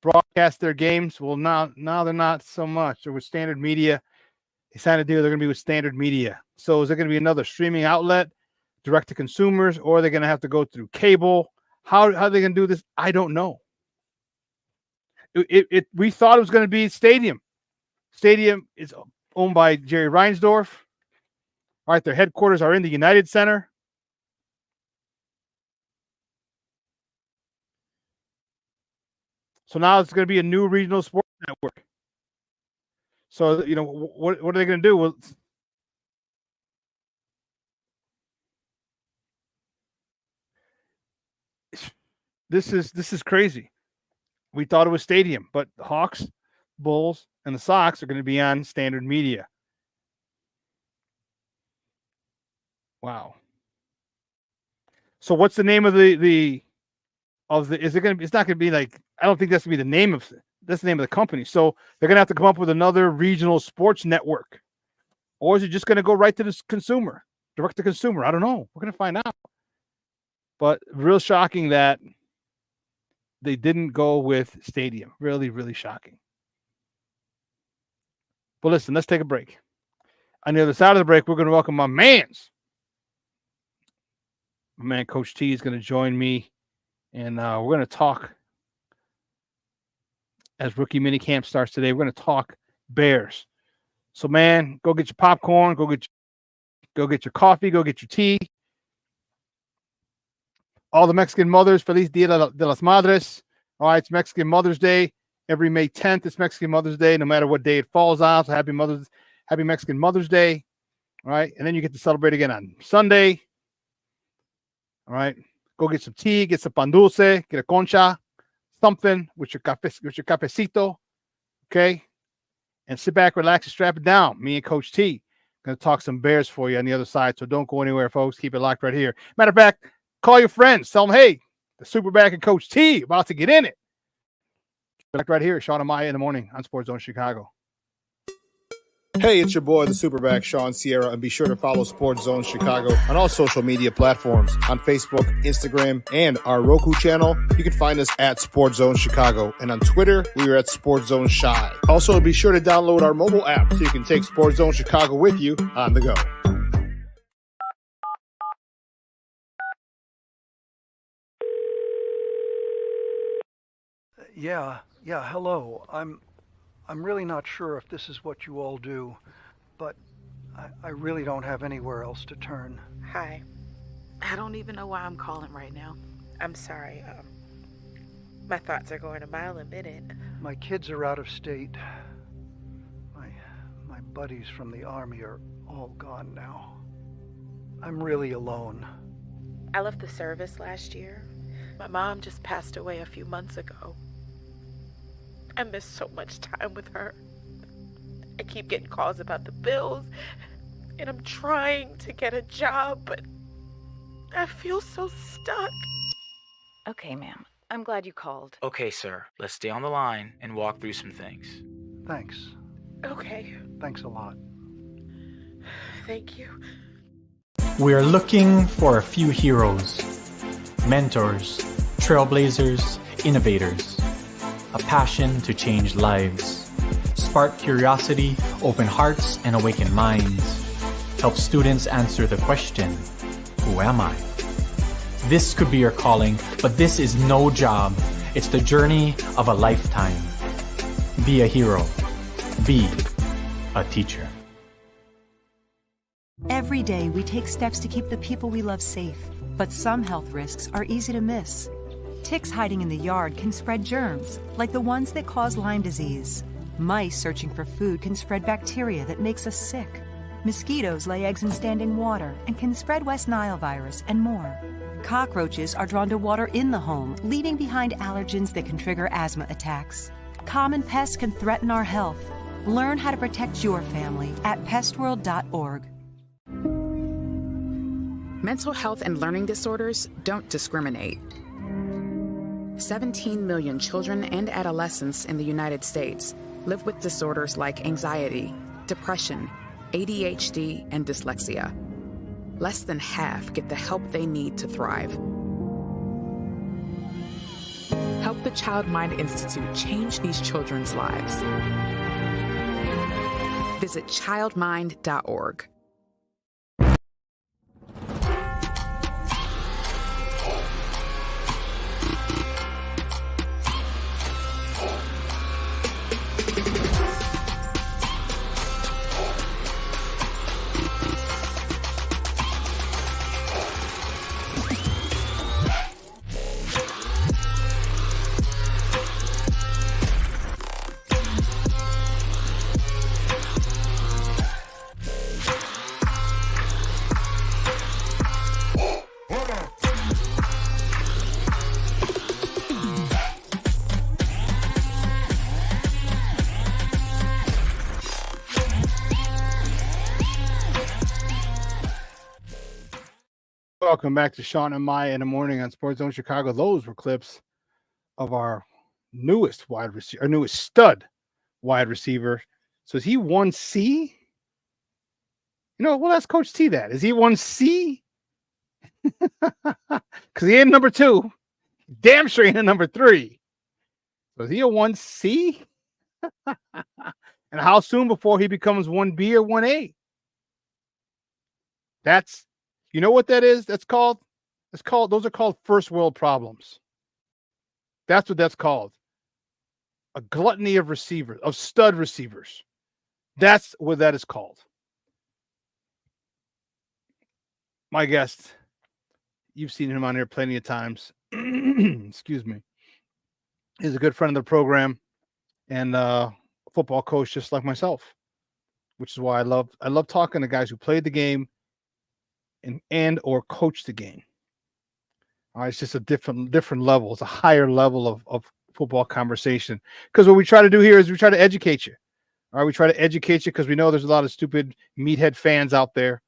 broadcast their games. Well, now they're not so much. They're with Standard Media. They signed a deal. They're going to be with Standard Media. So is there going to be another streaming outlet, direct to consumers, or are they going to have to go through cable? How are they going to do this? I don't know. We thought it was going to be Stadium. Stadium is owned by Jerry Reinsdorf. All right, their headquarters are in the United Center. So now it's going to be a new regional sports network. So, what are they going to do? Well, this is crazy. We thought it was Stadium, but the Hawks, Bulls, and the Sox are going to be on Standard Media. Wow. So what's the name of the of the. Is it going to be? It's not going to be like. I don't think that's going to be the name of. That's the name of the company. So they're going to have to come up with another regional sports network, or is it just going to go right to the consumer, direct to consumer? I don't know. We're going to find out. But real shocking that they didn't go with Stadium. Really, really shocking. But listen, let's take a break. On the other side of the break, we're going to welcome my man, Coach T, is going to join me, and we're going to talk as rookie minicamp starts today. We're going to talk Bears. So, man, go get your popcorn, go get your coffee, go get your tea. All the Mexican mothers, Feliz Dia de las Madres. All right, it's Mexican Mother's Day. Every May 10th, it's Mexican Mother's Day, no matter what day it falls on. So happy Mexican Mother's Day. All right, and then you get to celebrate again on Sunday. All right, go get some tea, get some pan dulce, get a concha, something with your cafecito, okay? And sit back, relax, and strap it down. Me and Coach T going to talk some Bears for you on the other side, so don't go anywhere, folks. Keep it locked right here. Matter of fact, call your friends. Tell them, hey, the SuperBack and Coach T about to get in it. Back right here, Shawn and Maya in the morning on Sports Zone Chicago. Hey, it's your boy, the SuperBack, Shawn Sierra, and be sure to follow Sports Zone Chicago on all social media platforms, on Facebook, Instagram, and our Roku channel. You can find us at Sports Zone Chicago, and on Twitter, we are at Sports Zone Shy. Also, be sure to download our mobile app so you can take Sports Zone Chicago with you on the go. Yeah, hello. I'm really not sure if this is what you all do, but I really don't have anywhere else to turn. Hi. I don't even know why I'm calling right now. I'm sorry. My thoughts are going a mile a minute. My kids are out of state. My buddies from the Army are all gone now. I'm really alone. I left the service last year. My mom just passed away a few months ago. I miss so much time with her. I keep getting calls about the bills, and I'm trying to get a job, but I feel so stuck. Okay, ma'am. I'm glad you called. Okay, sir. Let's stay on the line and walk through some things. Thanks. Okay. Thanks a lot. Thank you. We're looking for a few heroes, mentors, trailblazers, innovators. A passion to change lives, spark curiosity, open hearts, and awaken minds. Help students answer the question, who am I? This could be your calling, but this is no job. It's the journey of a lifetime. Be a hero. Be a teacher. Every day we take steps to keep the people we love safe, but some health risks are easy to miss. Ticks hiding in the yard can spread germs, like the ones that cause Lyme disease. Mice searching for food can spread bacteria that makes us sick. Mosquitoes lay eggs in standing water and can spread West Nile virus and more. Cockroaches are drawn to water in the home, leaving behind allergens that can trigger asthma attacks. Common pests can threaten our health. Learn how to protect your family at pestworld.org. Mental health and learning disorders don't discriminate. 17 million children and adolescents in the United States live with disorders like anxiety, depression, ADHD, and dyslexia. Less than half get the help they need to thrive. Help the Child Mind Institute change these children's lives. Visit childmind.org. Welcome back to Shawn and Maya in the morning on Sports Zone Chicago. Those were clips of our newest wide receiver, our newest stud wide receiver. So is he 1C? Well, that's Coach T. That is he 1C? Because he ain't number 2. Damn sure ain't a number 3. So is he a 1C? And how soon before he becomes 1B or 1A? That's, what that is? Those are called first world problems. That's what that's called. A gluttony of receivers, of stud receivers. That's what that is called. My guest, you've seen him on here plenty of times. Excuse me. He's a good friend of the program and a football coach just like myself, which is why I love talking to guys who played the game and or coach the game. All right, it's just a different level. It's a higher level of football conversation. Because what we try to do here is we try to educate you. All right, we try to educate you because we know there's a lot of stupid meathead fans out there,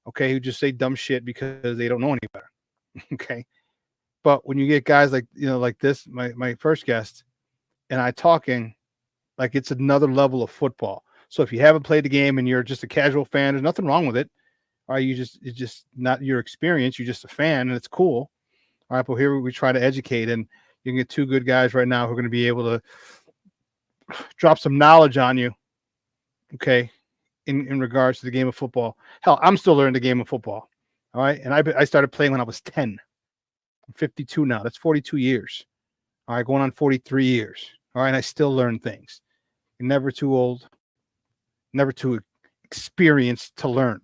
okay, who just say dumb shit because they don't know any better. Okay. But when you get guys like this, my first guest, and I talking, like it's another level of football. So if you haven't played the game and you're just a casual fan, there's nothing wrong with it. All right, it's just not your experience. You're just a fan, and it's cool. All right, but here we try to educate, and you can get 2 good guys right now who are going to be able to drop some knowledge on you, okay, in regards to the game of football. Hell, I'm still learning the game of football, all right? And I started playing when I was 10. I'm 52 now. That's 42 years. All right, going on 43 years. All right, and I still learn things. You're never too old, never too experienced to learn.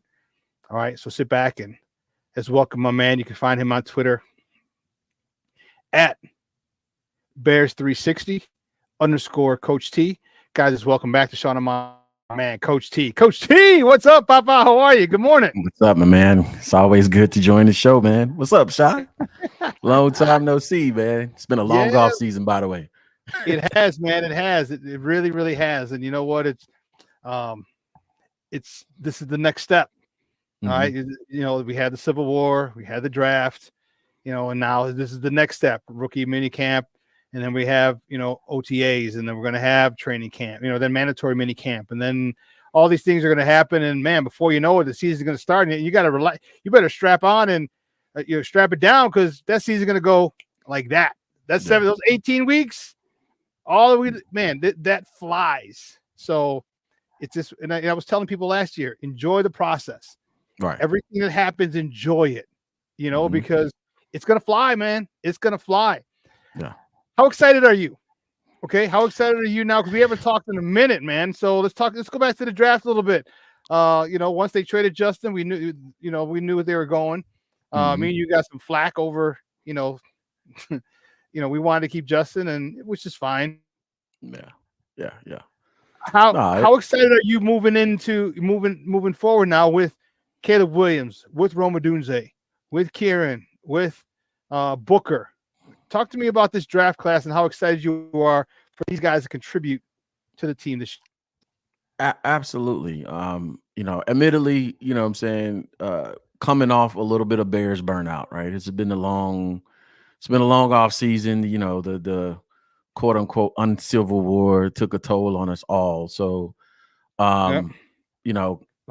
All right, so sit back and let's welcome my man. You can find him on Twitter at Bears360 _ Coach T. Guys, just welcome back to Shawn and my man, Coach T. Coach T, what's up, Papa? How are you? Good morning. What's up, my man? It's always good to join the show, man. What's up, Shawn? Long time no see, man. It's been a long off season, by the way. It has, man. It has. It really, really has. And you know what? This is the next step. All right. We had the Civil War, we had the draft, and now this is the next step, rookie mini camp. And then we have, OTAs, and then we're going to have training camp, then mandatory mini camp. And then all these things are going to happen. And man, before you know it, the season's going to start, and you got to rely. You better strap on and strap it down, because that season's going to go like that. That's those 18 weeks. That flies. So it's just, and I was telling people last year, enjoy the process. Right. Everything that happens, enjoy it, because it's going to fly, man. It's going to fly. Yeah. How excited are you? Okay. How excited are you now? Because we haven't talked in a minute, man. So let's go back to the draft a little bit. Once they traded Justin, we knew where they were going. Me and you got some flack over, we wanted to keep Justin, and which is fine. Yeah. How excited are you moving forward now with Caleb Williams, with Rome Odunze, with Kieran, with Booker? Talk to me about this draft class and how excited you are for these guys to contribute to the team this year. Absolutely. Admittedly, what I'm saying, coming off a little bit of Bears burnout, right? It's been a long off season. The quote unquote uncivil war took a toll on us all. So, a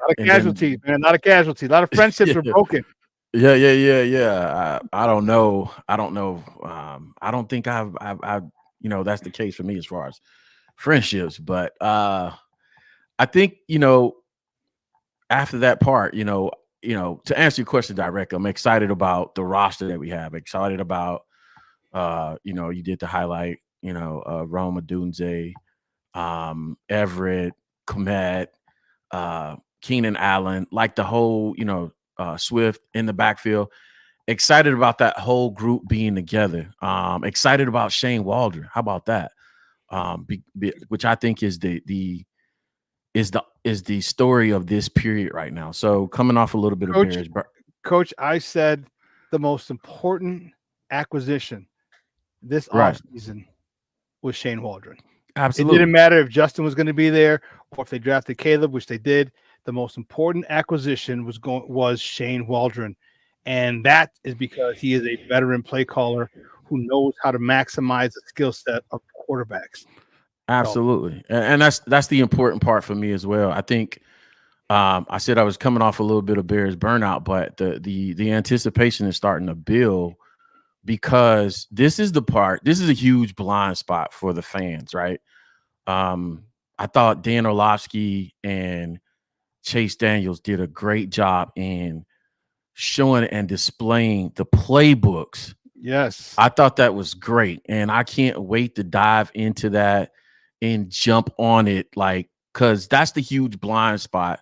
lot of casualties, man. A lot of casualties. A lot of friendships were broken. Yeah. I don't know. I don't think I've that's the case for me as far as friendships. But I think, after that part, to answer your question directly, I'm excited about the roster that we have. Excited about, you did the highlight, Rome Odunze, Everett, Komet, Keenan Allen, like the whole, Swift in the backfield. Excited about that whole group being together. Excited about Shane Waldron. How about that? Which I think is the story of this period right now. So coming off a little bit of Bears. Coach, I said the most important acquisition this offseason was Shane Waldron. Absolutely. It didn't matter if Justin was going to be there or if they drafted Caleb, which they did. The most important acquisition was Shane Waldron. And that is because he is a veteran play caller who knows how to maximize the skill set of quarterbacks. Absolutely. And that's the important part for me as well. I think I said I was coming off a little bit of Bears burnout, but the anticipation is starting to build because this is a huge blind spot for the fans, right? I thought Dan Orlovsky and Chase Daniels did a great job in showing and displaying the playbooks. Yes. I thought that was great. And I can't wait to dive into that and jump on it, like, because that's the huge blind spot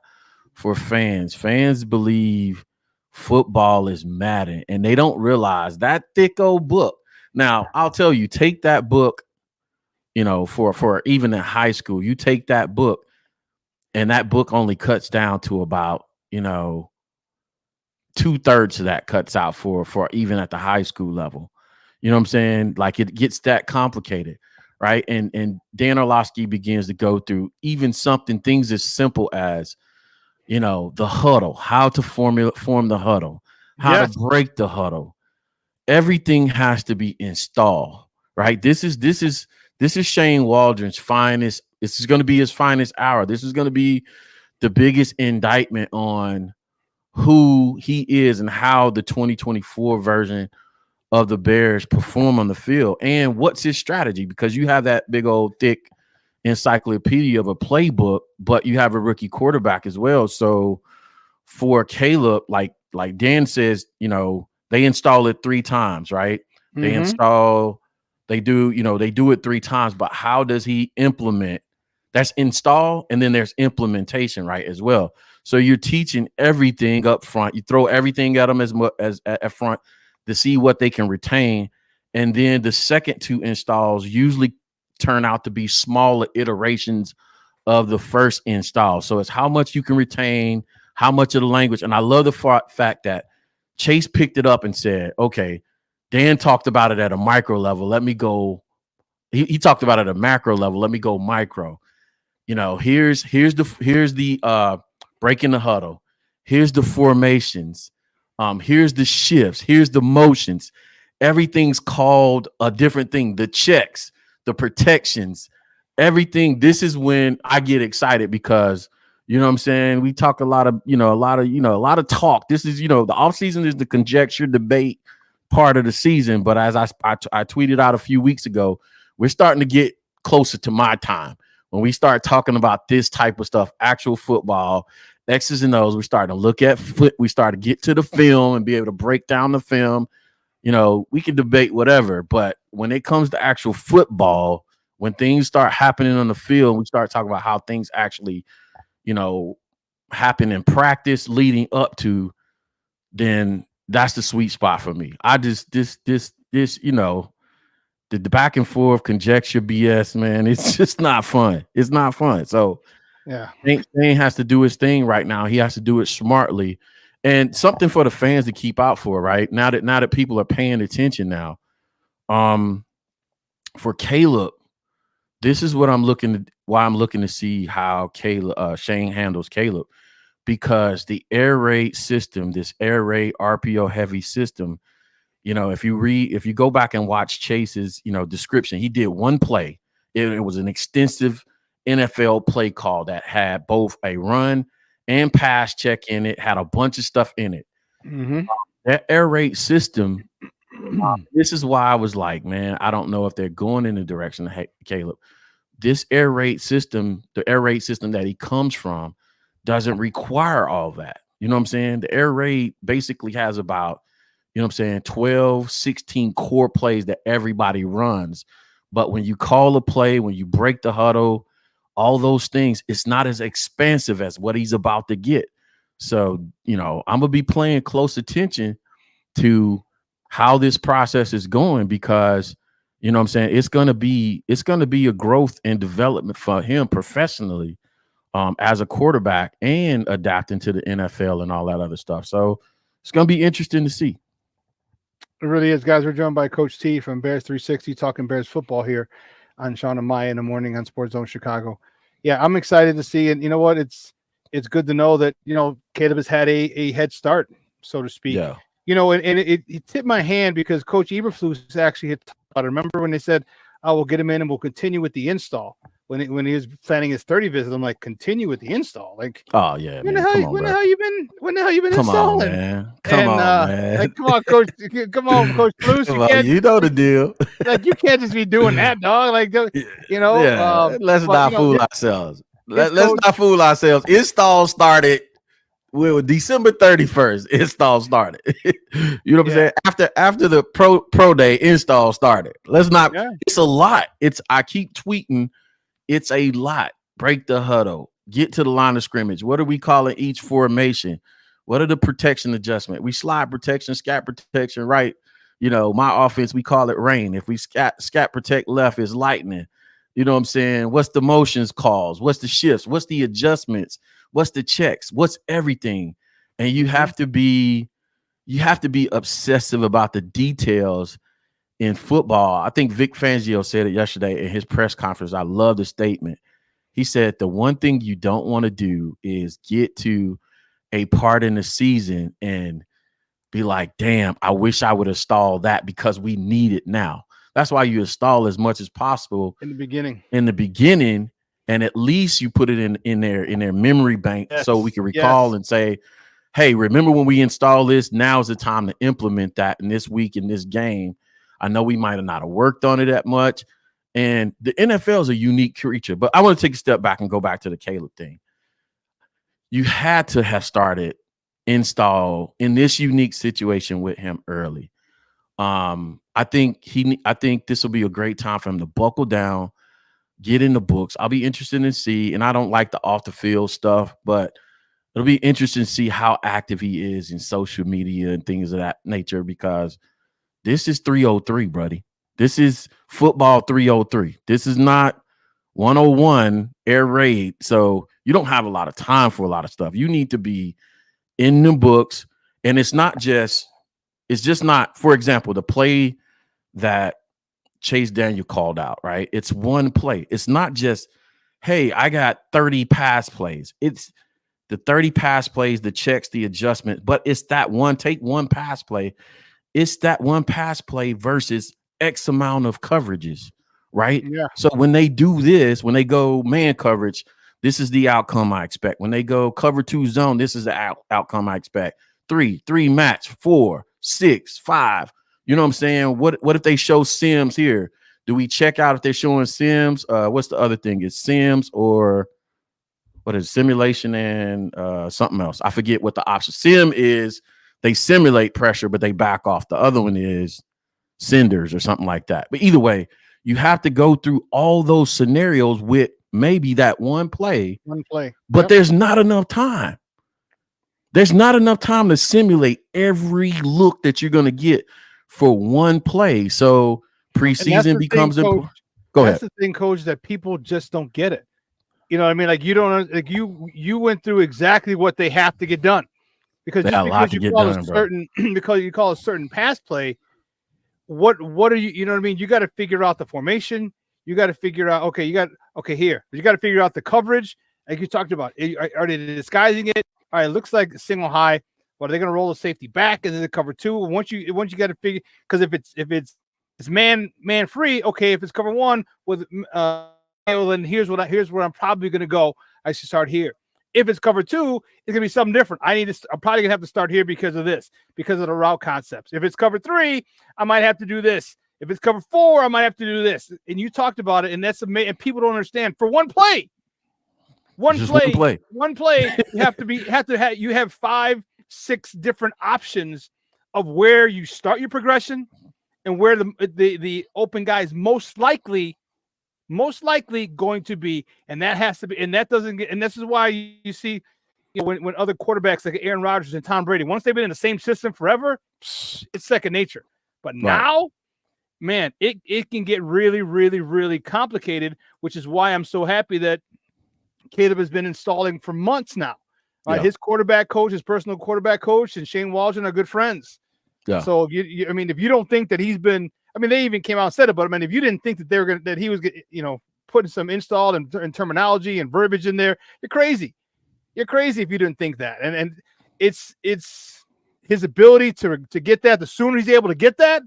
for fans. Fans believe football is Madden, and they don't realize that thick old book. Now, I'll tell you, take that book, for even in high school, you take that book, and that book only cuts down to about, 2/3 of that cuts out for even at the high school level. You know what I'm saying? Like, it gets that complicated, right? And Dan Orlovsky begins to go through even things as simple as, the huddle, how to form the huddle, how to break the huddle. Everything has to be installed, right? This is Shane Waldron's finest. This is going to be his finest hour. This is going to be the biggest indictment on who he is and how the 2024 version of the Bears perform on the field and what's his strategy, because you have that big old thick encyclopedia of a playbook, but you have a rookie quarterback as well. So for Caleb, like Dan says, they install it 3 times, right? They do it 3 times, but how does he implement? That's install, and then there's implementation, right, as well. So you're teaching everything up front. You throw everything at them as much as at front to see what they can retain. And then the second 2 installs usually turn out to be smaller iterations of the first install. So it's how much you can retain, how much of the language. And I love the fact that Chase picked it up and said, okay, Dan talked about it at a micro level. Let me go. He talked about it at a macro level. Let me go micro. Here's the breaking the huddle. Here's the formations. Here's the shifts. Here's the motions. Everything's called a different thing. The checks, the protections, everything. This is when I get excited because, you know what I'm saying? We talk a lot of talk. This is, the offseason is the conjecture debate part of the season. But as I tweeted out a few weeks ago, we're starting to get closer to my time. When we start talking about this type of stuff, actual football, X's and O's, we start to look at we start to get to the film and be able to break down the film. We can debate whatever, but when it comes to actual football, when things start happening on the field, we start talking about how things actually, happen in practice leading up to, then that's the sweet spot for me. I just, the back and forth conjecture BS, man, it's just not fun. It's not fun. So yeah, Shane has to do his thing right now. He has to do it smartly, and something for the fans to keep out for, right? Now that people are paying attention now. For Caleb, this is what I'm looking to see how Shane handles Caleb, because the air raid system, this air raid RPO heavy system, if you go back and watch Chase's, description, he did one play. It was an extensive NFL play call that had both a run and pass check in it, had a bunch of stuff in it. Mm-hmm. That air raid system, this is why I was like, man, I don't know if they're going in the direction of Caleb. This air raid system, the air raid system that he comes from, doesn't require all that. You know what I'm saying? The air raid basically has about, 12, 16 core plays that everybody runs. But when you call a play, when you break the huddle, all those things, it's not as expansive as what he's about to get. So, I'm going to be paying close attention to how this process is going, because, it's going to be a growth and development for him professionally, as a quarterback, and adapting to the NFL and all that other stuff. So it's going to be interesting to see. It really is, guys. We're joined by Coach T from Bears 360, talking Bears football here on Shawn and Maya in the morning on Sports Zone Chicago. Yeah, I'm excited to see, and you know what? It's good to know that Caleb has had a head start, so to speak. Yeah. you know, and it tipped my hand because Coach Eberflus actually had talked about it. Remember when they said, "I will get him in and we'll continue with the install." When he was planning his 30 visit, I'm like, continue with the install. Like, Oh yeah, when the man. hell, Come on, when the bro. hell you been, when the hell you been Come on, installing? man. Come And on, like, man. come on, Coach, come on, Coach Flus, Come you on, can't, you know the deal. like, you can't just be doing that, dog. Like, you know, Yeah, let's but you not know, fool ourselves. his Let's coach, not fool ourselves. Install started with December 31st. Install started. You know what I'm yeah, saying? After the pro day, install started. Let's not. yeah, It's a lot. I keep tweeting. It's a lot. Break the huddle. Get to the line of scrimmage. What are we calling each formation? What are the protection adjustment? We slide protection, scat protection, right? You know, my offense, we call it rain. If we scat protect left, is lightning. You know what I'm saying? What's the motions calls? What's the shifts? What's the adjustments? What's the checks? What's everything? And you have to be obsessive about the details in football. I think Vic Fangio said it yesterday in his press conference. I love the statement. He said the one thing you don't want to do is get to a part in the season and be like, damn, I wish I would have stalled that because we need it now. That's why you install as much as possible in the beginning. And at least you put it in their memory bank so we can recall yes. and say, hey, remember when we install this? Now's the time to implement that in this week, in this game. I know we might have not have worked on it that much. And the NFL is a unique creature. But I want to take a step back and go back to the Caleb thing. You had to have started install in this unique situation with him early. I think this will be a great time for him to buckle down, get in the books. I'll be interested to see, and I don't like the off the field stuff, but it'll be interesting to see how active he is in social media and things of that nature, because this is 303, buddy. This is football 303. This is not 101 air raid. So you don't have a lot of time for a lot of stuff. You need to be in the books. And it's just not, for example, the play that Chase Daniel called out, right? It's one play. It's not just, hey, I got 30 pass plays. It's the 30 pass plays, the checks, the adjustment, but it's that one pass play. It's that one pass play versus X amount of coverages, right? Yeah. So when they do this, when they go man coverage, this is the outcome I expect. When they go cover 2 zone, this is the outcome I expect. 3 match, 4, 6, 5. You know what I'm saying? What if they show Sims here? Do we check out if they're showing Sims? What's the other thing? Is Sims or what is simulation and something else? I forget what the option. Sim is they simulate pressure, but they back off. The other one is cinders or something like that. But either way, you have to go through all those scenarios with maybe that one play. But there's not enough time. There's not enough time to simulate every look that you're going to get for one play. So preseason becomes important. Go ahead. That's the thing, Coach, that people just don't get it. You know what I mean? Like, you don't, like, you went through exactly what they have to get done. Because just because you call a certain because you call a certain pass play, what are you know what I mean? You got to figure out the formation. You got to figure out, here. You got to figure out the coverage, like you talked about. Are they disguising it? All right, it looks like single high. But are they going to roll the safety back and then the cover 2? Once you got to figure, because if it's man free, okay. If it's cover 1 with then here's where I'm probably going to go. I should start here. If it's cover 2, it's gonna be something different. I'm probably gonna have to start here because of this, because of the route concepts. If it's cover 3, I might have to do this. If it's cover 4, I might have to do this. And you talked about it, and that's amazing. And people don't understand. For one play, you have 5, 6 different options of where you start your progression and where the open guy is most likely going to be, and that has to be, and that doesn't get, and this is why you see, when other quarterbacks like Aaron Rodgers and Tom Brady, once they've been in the same system forever, it's second nature. But now, man, it can get really, really, really complicated, which is why I'm so happy that Caleb has been installing for months now. His quarterback coach, his personal quarterback coach, and Shane Waldron are good friends. Yeah. So if you don't think that he's been, they even came out and said it, but if you didn't think that that he was, putting some install and terminology and verbiage in there, you're crazy. You're crazy if you didn't think that. And it's his ability to get that, the sooner he's able to get that,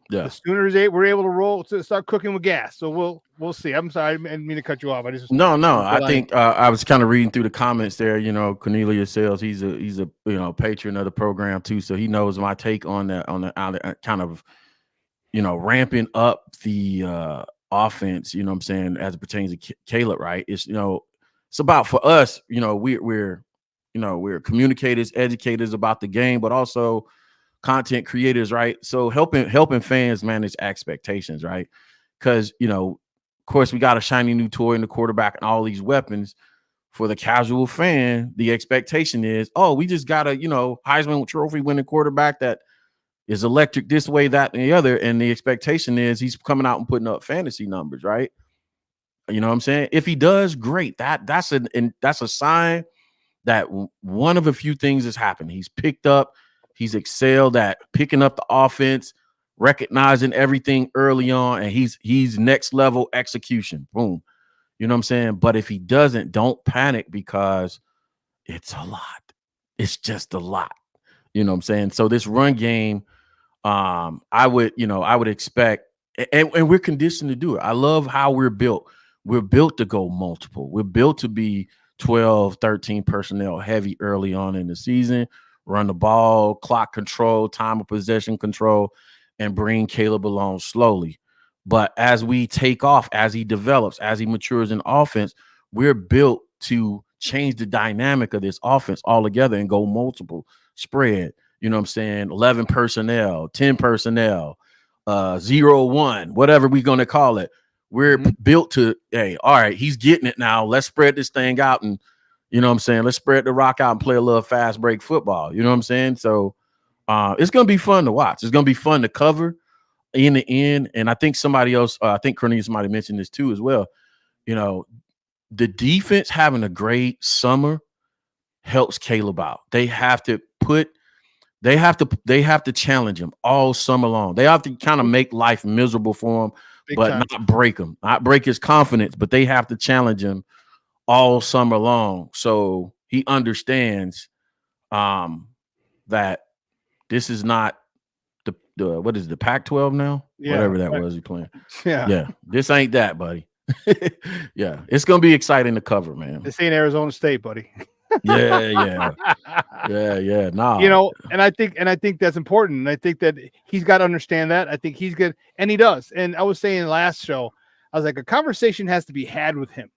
Yeah. the sooner we're able to start cooking with gas. So we'll see. I'm sorry, I didn't mean to cut you off. No. I think I was kind of reading through the comments there. Cornelius Sales, he's a patron of the program too, so he knows my take on that kind of ramping up the offense. You know what I'm saying, as it pertains to Caleb, right? It's it's about, for us. We're communicators, educators about the game, but also content creators, right? So helping fans manage expectations, right? Because of course, we got a shiny new toy in the quarterback and all these weapons. For the casual fan, the expectation is, oh, we just got a Heisman Trophy winning quarterback that is electric this way, that, and the other. And the expectation is he's coming out and putting up fantasy numbers, right? You know what I'm saying? If he does, great. That's a sign that one of a few things has happened. He's picked up, he's excelled at picking up the offense, recognizing everything early on, and he's next level execution. Boom. You know what I'm saying? But if he doesn't, don't panic, because it's a lot. It's just a lot. You know what I'm saying? So this run game, I would expect, and we're conditioned to do it. I love how we're built. We're built to go multiple. We're built to be 12, 13 personnel heavy early on in the season, run the ball, clock control, time of possession control, and bring Caleb along slowly. But as we take off, as he develops, as he matures in offense, we're built to change the dynamic of this offense altogether and go multiple spread. You know what I'm saying? 11 personnel, 10 personnel, 0-1, whatever we're going to call it. We're built to, hey, all right, he's getting it now. Let's spread this thing out, and you know what I'm saying? Let's spread the rock out and play a little fast break football. You know what I'm saying? So it's going to be fun to watch. It's going to be fun to cover in the end. And I think somebody else, I think Cornelius might have mentioned this too as well. The defense having a great summer helps Caleb out. They have to challenge him all summer long. They have to kind of make life miserable for him, but not break him, not break his confidence, but they have to challenge him all summer long. So he understands that this is not the what is the Pac-12 now? Yeah, whatever that was he playing. Yeah. This ain't that, buddy. Yeah, it's gonna be exciting to cover, man. This ain't Arizona State, buddy. Yeah. Nah. And I think that's important. And I think that he's got to understand that. I think he's good, and he does. And I was saying last show, I was like, a conversation has to be had with him.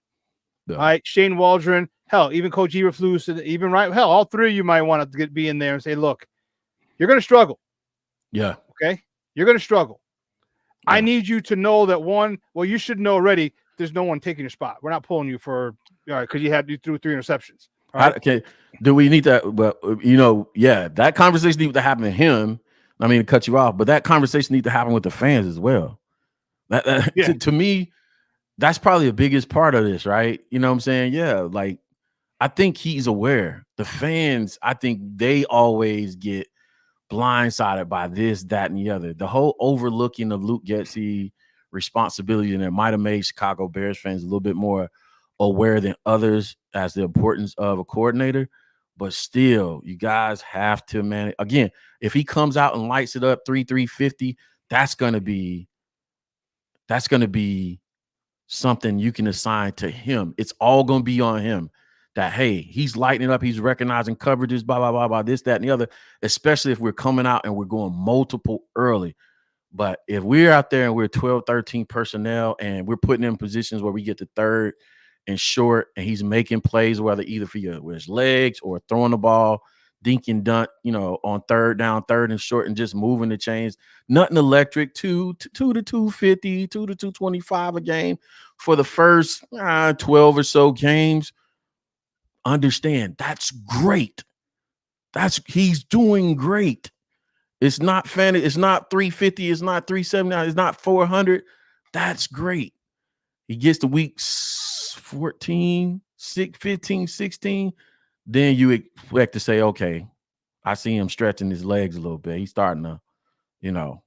Yeah. All right, Shane Waldron, hell, even Coach Eberflus, even hell, all three of you might want to be in there and say, look, you're going to struggle. Yeah. Okay, you're going to struggle. Yeah. I need you to know that you should know already. There's no one taking your spot. We're not pulling you because you threw 3 interceptions. Right. Okay. Do we need that? Well, that conversation needs to happen to him. I mean, to cut you off, but that conversation needs to happen with the fans as well. To me, that's probably the biggest part of this, right? You know what I'm saying? Yeah. Like, I think he's aware. The fans, I think they always get blindsided by this, that, and the other. The whole overlooking of Luke Getsy responsibility, and it might have made Chicago Bears fans a little bit more aware than others as the importance of a coordinator. But still, you guys have to manage. Again, if he comes out and lights it up 350, that's gonna be something you can assign to him. It's all gonna be on him. That, hey, he's lighting it up, he's recognizing coverages, blah, blah, blah, blah, this, that, and the other, especially if we're coming out and we're going multiple early. But if we're out there and we're 12, 13 personnel and we're putting in positions where we get the third and short, and he's making plays, whether either with his legs or throwing the ball, dink and dunk, on third down, third and short, and just moving the chains, nothing electric, 2 to 250, 2 to 225 a game for the first 12 or so games. Understand, that's great. He's doing great. It's not fantasy. It's not 350. It's not 379. It's not 400. That's great. He gets to week 14, 15, 16. Then you expect to say, okay, I see him stretching his legs a little bit. He's starting to, we're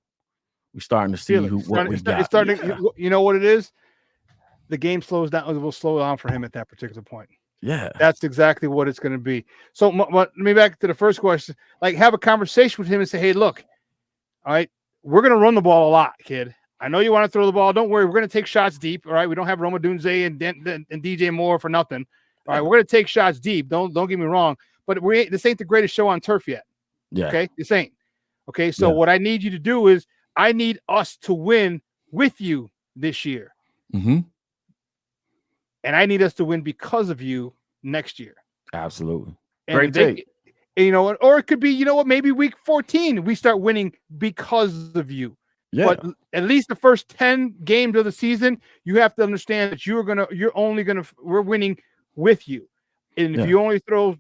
starting to see what we got. You know what it is? The game slows down. It will slow down for him at that particular point. Yeah. That's exactly what it's going to be. So let me back to the first question. Like, have a conversation with him and say, hey, look, all right, we're going to run the ball a lot, kid. I know you want to throw the ball. Don't worry. We're going to take shots deep. All right. We don't have Roma Dunze and DJ Moore for nothing. All right. We're going to take shots deep. Don't get me wrong. But this ain't the greatest show on turf yet. Yeah. Okay. This ain't. Okay. So what I need you to do is I need us to win with you this year. Mm-hmm. And I need us to win because of you next year. Absolutely. And Great take. You know, or it could be, you know what, maybe week 14 we start winning because of you. Yeah. But at least the first 10 games of the season, you have to understand that we're winning with you. And if you only throw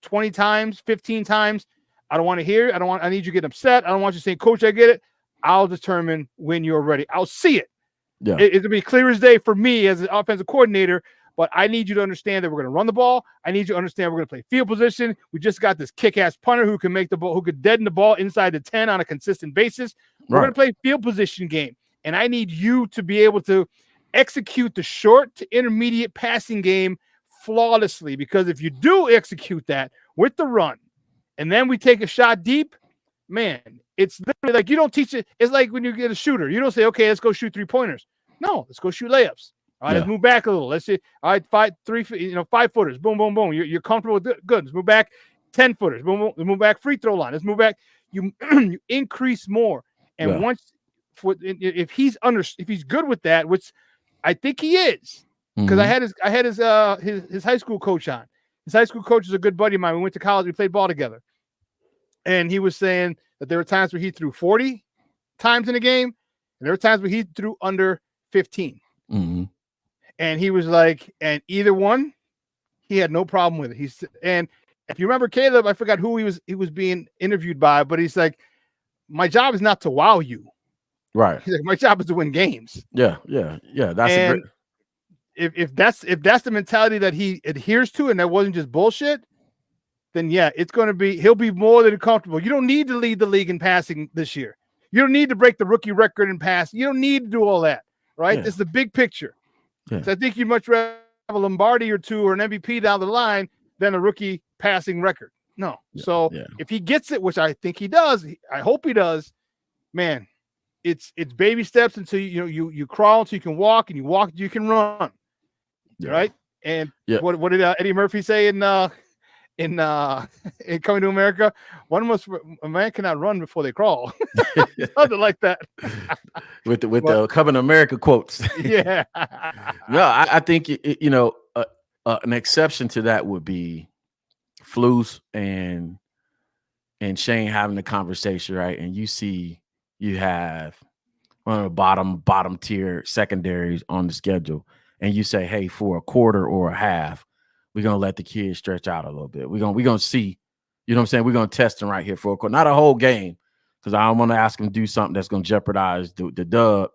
20 times, 15 times, I don't want to hear it. I need you to get upset. I don't want you saying, Coach, I get it. I'll determine when you're ready. I'll see it. Yeah. It'll be clear as day for me as an offensive coordinator, but I need you to understand that we're going to run the ball. I need you to understand we're going to play field position. We just got this kick-ass punter who can make the ball, who could deaden the ball inside the 10 on a consistent basis. We're going to play field position game, and I need you to be able to execute the short to intermediate passing game flawlessly, because if you do execute that with the run, and then we take a shot deep, man, it's literally like you don't teach it. It's like when you get a shooter, you don't say, okay, let's go shoot 3-pointers. No, let's go shoot layups. All right, let's move back a little. Let's see. All right, 5-footers. Boom, boom, boom. You're comfortable with it. Good. Let's move back 10-footers. Boom, boom. Let's move back free throw line. Let's move back. You increase more. And once if he's good with that, which I think he is, because I had his high school coach on. His high school coach is a good buddy of mine. We went to college. We played ball together. And he was saying that there were times where he threw 40 times in a game, and there were times where he threw under 15. Mm-hmm. And he was like, and either one, he had no problem with it. And if you remember Caleb, I forgot who he was being interviewed by, but he's like, my job is not to wow you. Right. He's like, my job is to win games. Yeah. That's if that's the mentality that he adheres to, and that wasn't just bullshit, then he'll be more than comfortable. You don't need to lead the league in passing this year. You don't need to break the rookie record in passing. You don't need to do all that, right? It's the big picture. Yeah. So I think you'd much rather have a Lombardi or two or an MVP down the line than a rookie passing record. No. So if he gets it, which I think he does, I hope he does, man, it's baby steps until you crawl until you can walk, and you walk until you can run. Yeah. Right? And what did Eddie Murphy say in Coming to America? A man cannot run before they crawl. Something like that. with the Coming to America quotes. Yeah. No, I think an exception to that would be Flus and Shane having the conversation, right? And you have one of the bottom tier secondaries on the schedule, and you say, hey, for a quarter or a half, we're gonna let the kids stretch out a little bit. We're gonna see, you know what I'm saying? We're gonna test them right here for a quarter, not a whole game, because I don't want to ask them to do something that's gonna jeopardize the dub,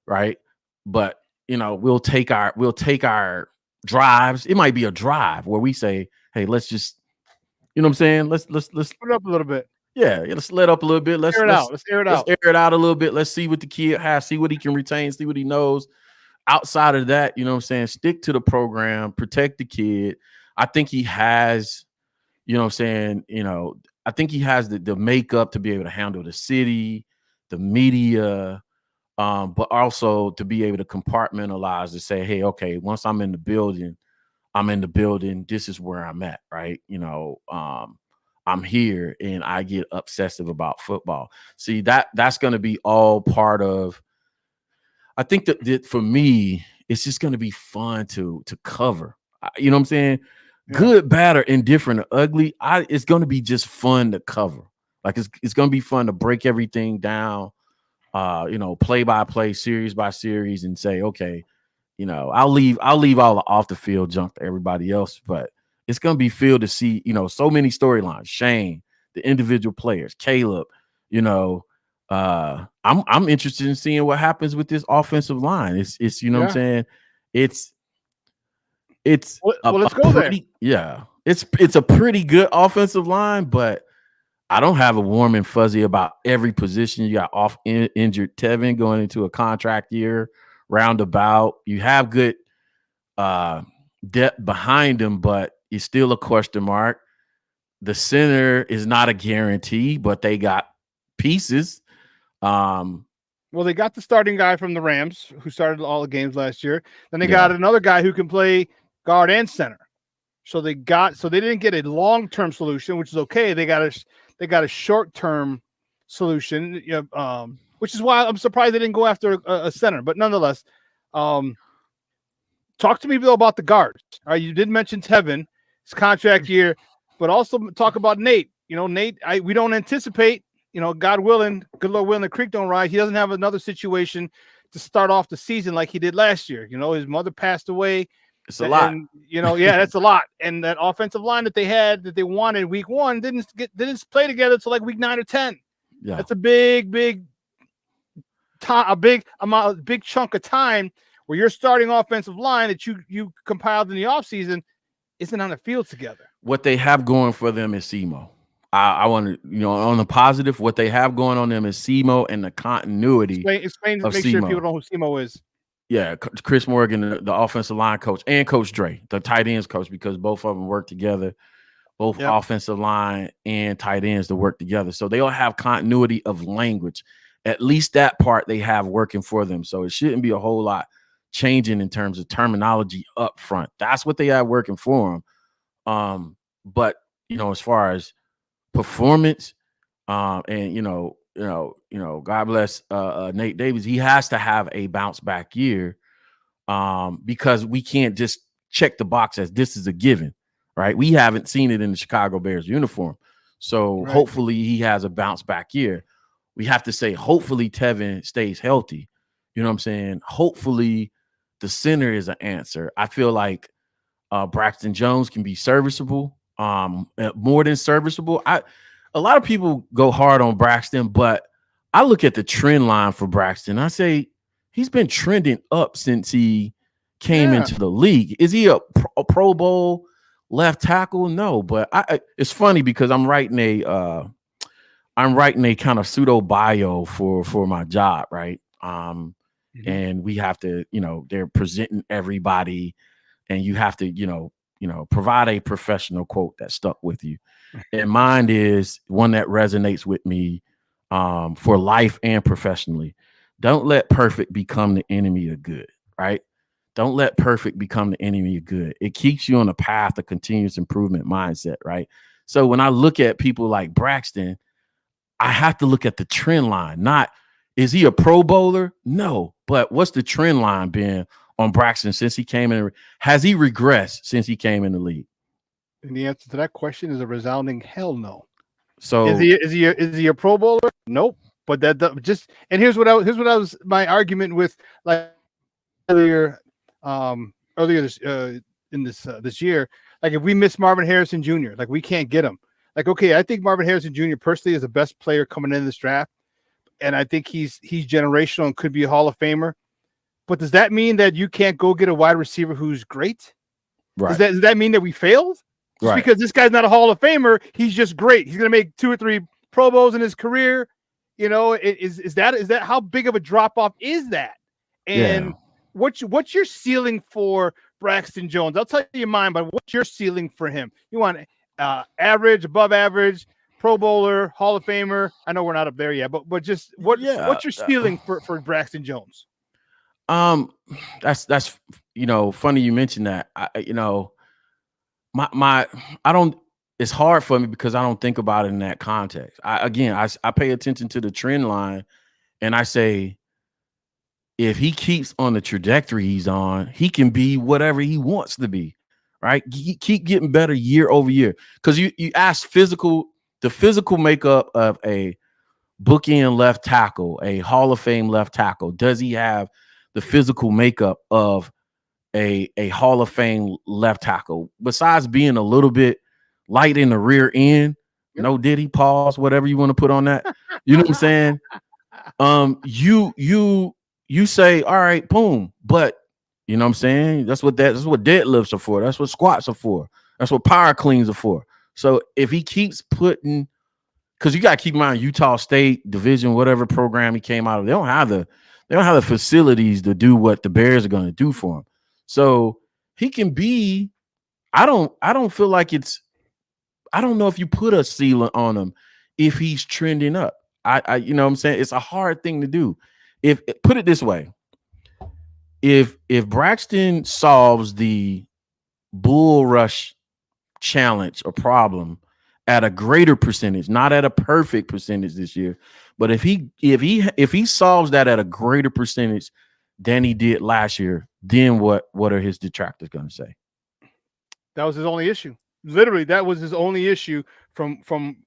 right? But we'll take our drives. It might be a drive where we say, hey, let's just, you know what I'm saying? Let's put it up a little bit. Yeah, let's let up a little bit. Let's air it out. Let's air it out a little bit. Let's see what the kid has, see what he can retain, see what he knows. Outside of that, you know what I'm saying? Stick to the program, protect the kid. I think he has, you know what I'm saying? I think he has the makeup to be able to handle the city, the media, but also to be able to compartmentalize to say, hey, okay, once I'm in the building. This is where I'm at, right? I'm here and I get obsessive about football. See, that's going to be all part of, I think that for me, it's just going to be fun to cover. You know what I'm saying? Yeah. Good, bad, or indifferent, or ugly. It's going to be just fun to cover. Like it's going to be fun to break everything down, play by play, series by series, and say, okay, I'll leave all the off the field junk to everybody else, but it's going to be fun to see, so many storylines. Shane, the individual players, Caleb, I'm interested in seeing what happens with this offensive line. It's what I'm saying? It's let's go there. Yeah. It's a pretty good offensive line, but I don't have a warm and fuzzy about every position. You got injured Tevin going into a contract year roundabout. You have good depth behind him, but it's still a question mark. The center is not a guarantee, but they got pieces. Well, they got the starting guy from the Rams who started all the games last year. Then they Yeah. got another guy who can play guard and center. So they didn't get a long-term solution, which is okay. They got a short-term solution, which is why I'm surprised they didn't go after a center. But nonetheless, talk to me, Bill, about the guards. All right, you did mention Tevin, his contract year, but also talk about Nate. Nate, we don't anticipate, God willing, good Lord willing, the creek don't rise. He doesn't have another situation to start off the season like he did last year. His mother passed away. It's a lot. And, that's a lot. And that offensive line that they wanted week 1 didn't play together until like week 9 or 10. Yeah. That's a big chunk of time where your starting offensive line that you compiled in the offseason isn't on the field together. What they have going for them is SEMO. I want to, on the positive, what they have going on them is SEMO and the continuity. Explain to of make sure SEMO. people know who SEMO is. Yeah, Chris Morgan, the offensive line coach, and Coach Dre, the tight ends coach, because both of them work together, both offensive line and tight ends to work together. So they all have continuity of language. At least that part they have working for them. So it shouldn't be a whole lot changing in terms of terminology up front. That's what they have working for them. But as far as performance, and God bless Nate Davis, he has to have a bounce back year, because we can't just check the box as this is a given, right? We haven't seen it in the Chicago Bears uniform. So hopefully he has a bounce back year. We have to say, hopefully Tevin stays healthy. You know what I'm saying? Hopefully the center is an answer. I feel like Braxton Jones can be serviceable, more than serviceable. A lot of people go hard on Braxton, but I look at the trend line for Braxton. I say he's been trending up since he came into the league. Is he a Pro Bowl left tackle? No, but it's funny because I'm writing a kind of pseudo bio for my job, right? And we have to, they're presenting everybody, and you have to, provide a professional quote that stuck with you. And mine is one that resonates with me for life and professionally. Don't let perfect become the enemy of good, right? Don't let perfect become the enemy of good. It keeps you on a path of continuous improvement mindset, right? So when I look at people like Braxton, I have to look at the trend line. Not, is he a Pro Bowler? No. But what's the trend line been on Braxton since he came in? Has he regressed since he came in the league? And the answer to that question is a resounding hell no. So is he a Pro Bowler? Nope. But and here's what I was my argument with like earlier this year. Like if we miss Marvin Harrison Jr., like we can't get him. Like, okay, I think Marvin Harrison Jr. personally is the best player coming in this draft, and I think he's generational and could be a Hall of Famer. But does that mean that you can't go get a wide receiver who's great? Right. Does that mean that we failed? Just because this guy's not a Hall of Famer, he's just great. He's going to make 2 or 3 Pro Bowls in his career. Is that how big of a drop off is that? And what's your ceiling for Braxton Jones? I'll tell you mine, but what's your ceiling for him? You want average, above average, Pro Bowler, Hall of Famer? I know we're not up there yet, but just what's your ceiling for Braxton Jones? That's funny you mentioned that. I don't. It's hard for me because I don't think about it in that context. I pay attention to the trend line, and I say, if he keeps on the trajectory he's on, he can be whatever he wants to be, right? He keep getting better year over year. Because you ask the physical makeup of a bookend left tackle, a Hall of Fame left tackle. Does he have the physical makeup of a Hall of Fame left tackle? Besides being a little bit light in the rear end, no diddy, pause, whatever you want to put on that. You know what I'm saying? You say, all right, boom. But you know what I'm saying? That's what deadlifts are for. That's what squats are for. That's what power cleans are for. So if he keeps putting, because you got to keep in mind, Utah State division, whatever program he came out of, they don't have the facilities to do what the Bears are going to do for him. So he can be. I don't feel like it's. I don't know if you put a ceiling on him if he's trending up. You know what I'm saying? It's a hard thing to do. If put it this way, if Braxton solves the bull rush challenge or problem at a greater percentage, not at a perfect percentage this year, but if he solves that at a greater percentage than he did last year, then what are his detractors going to say? That was his only issue. Literally, that was his only issue from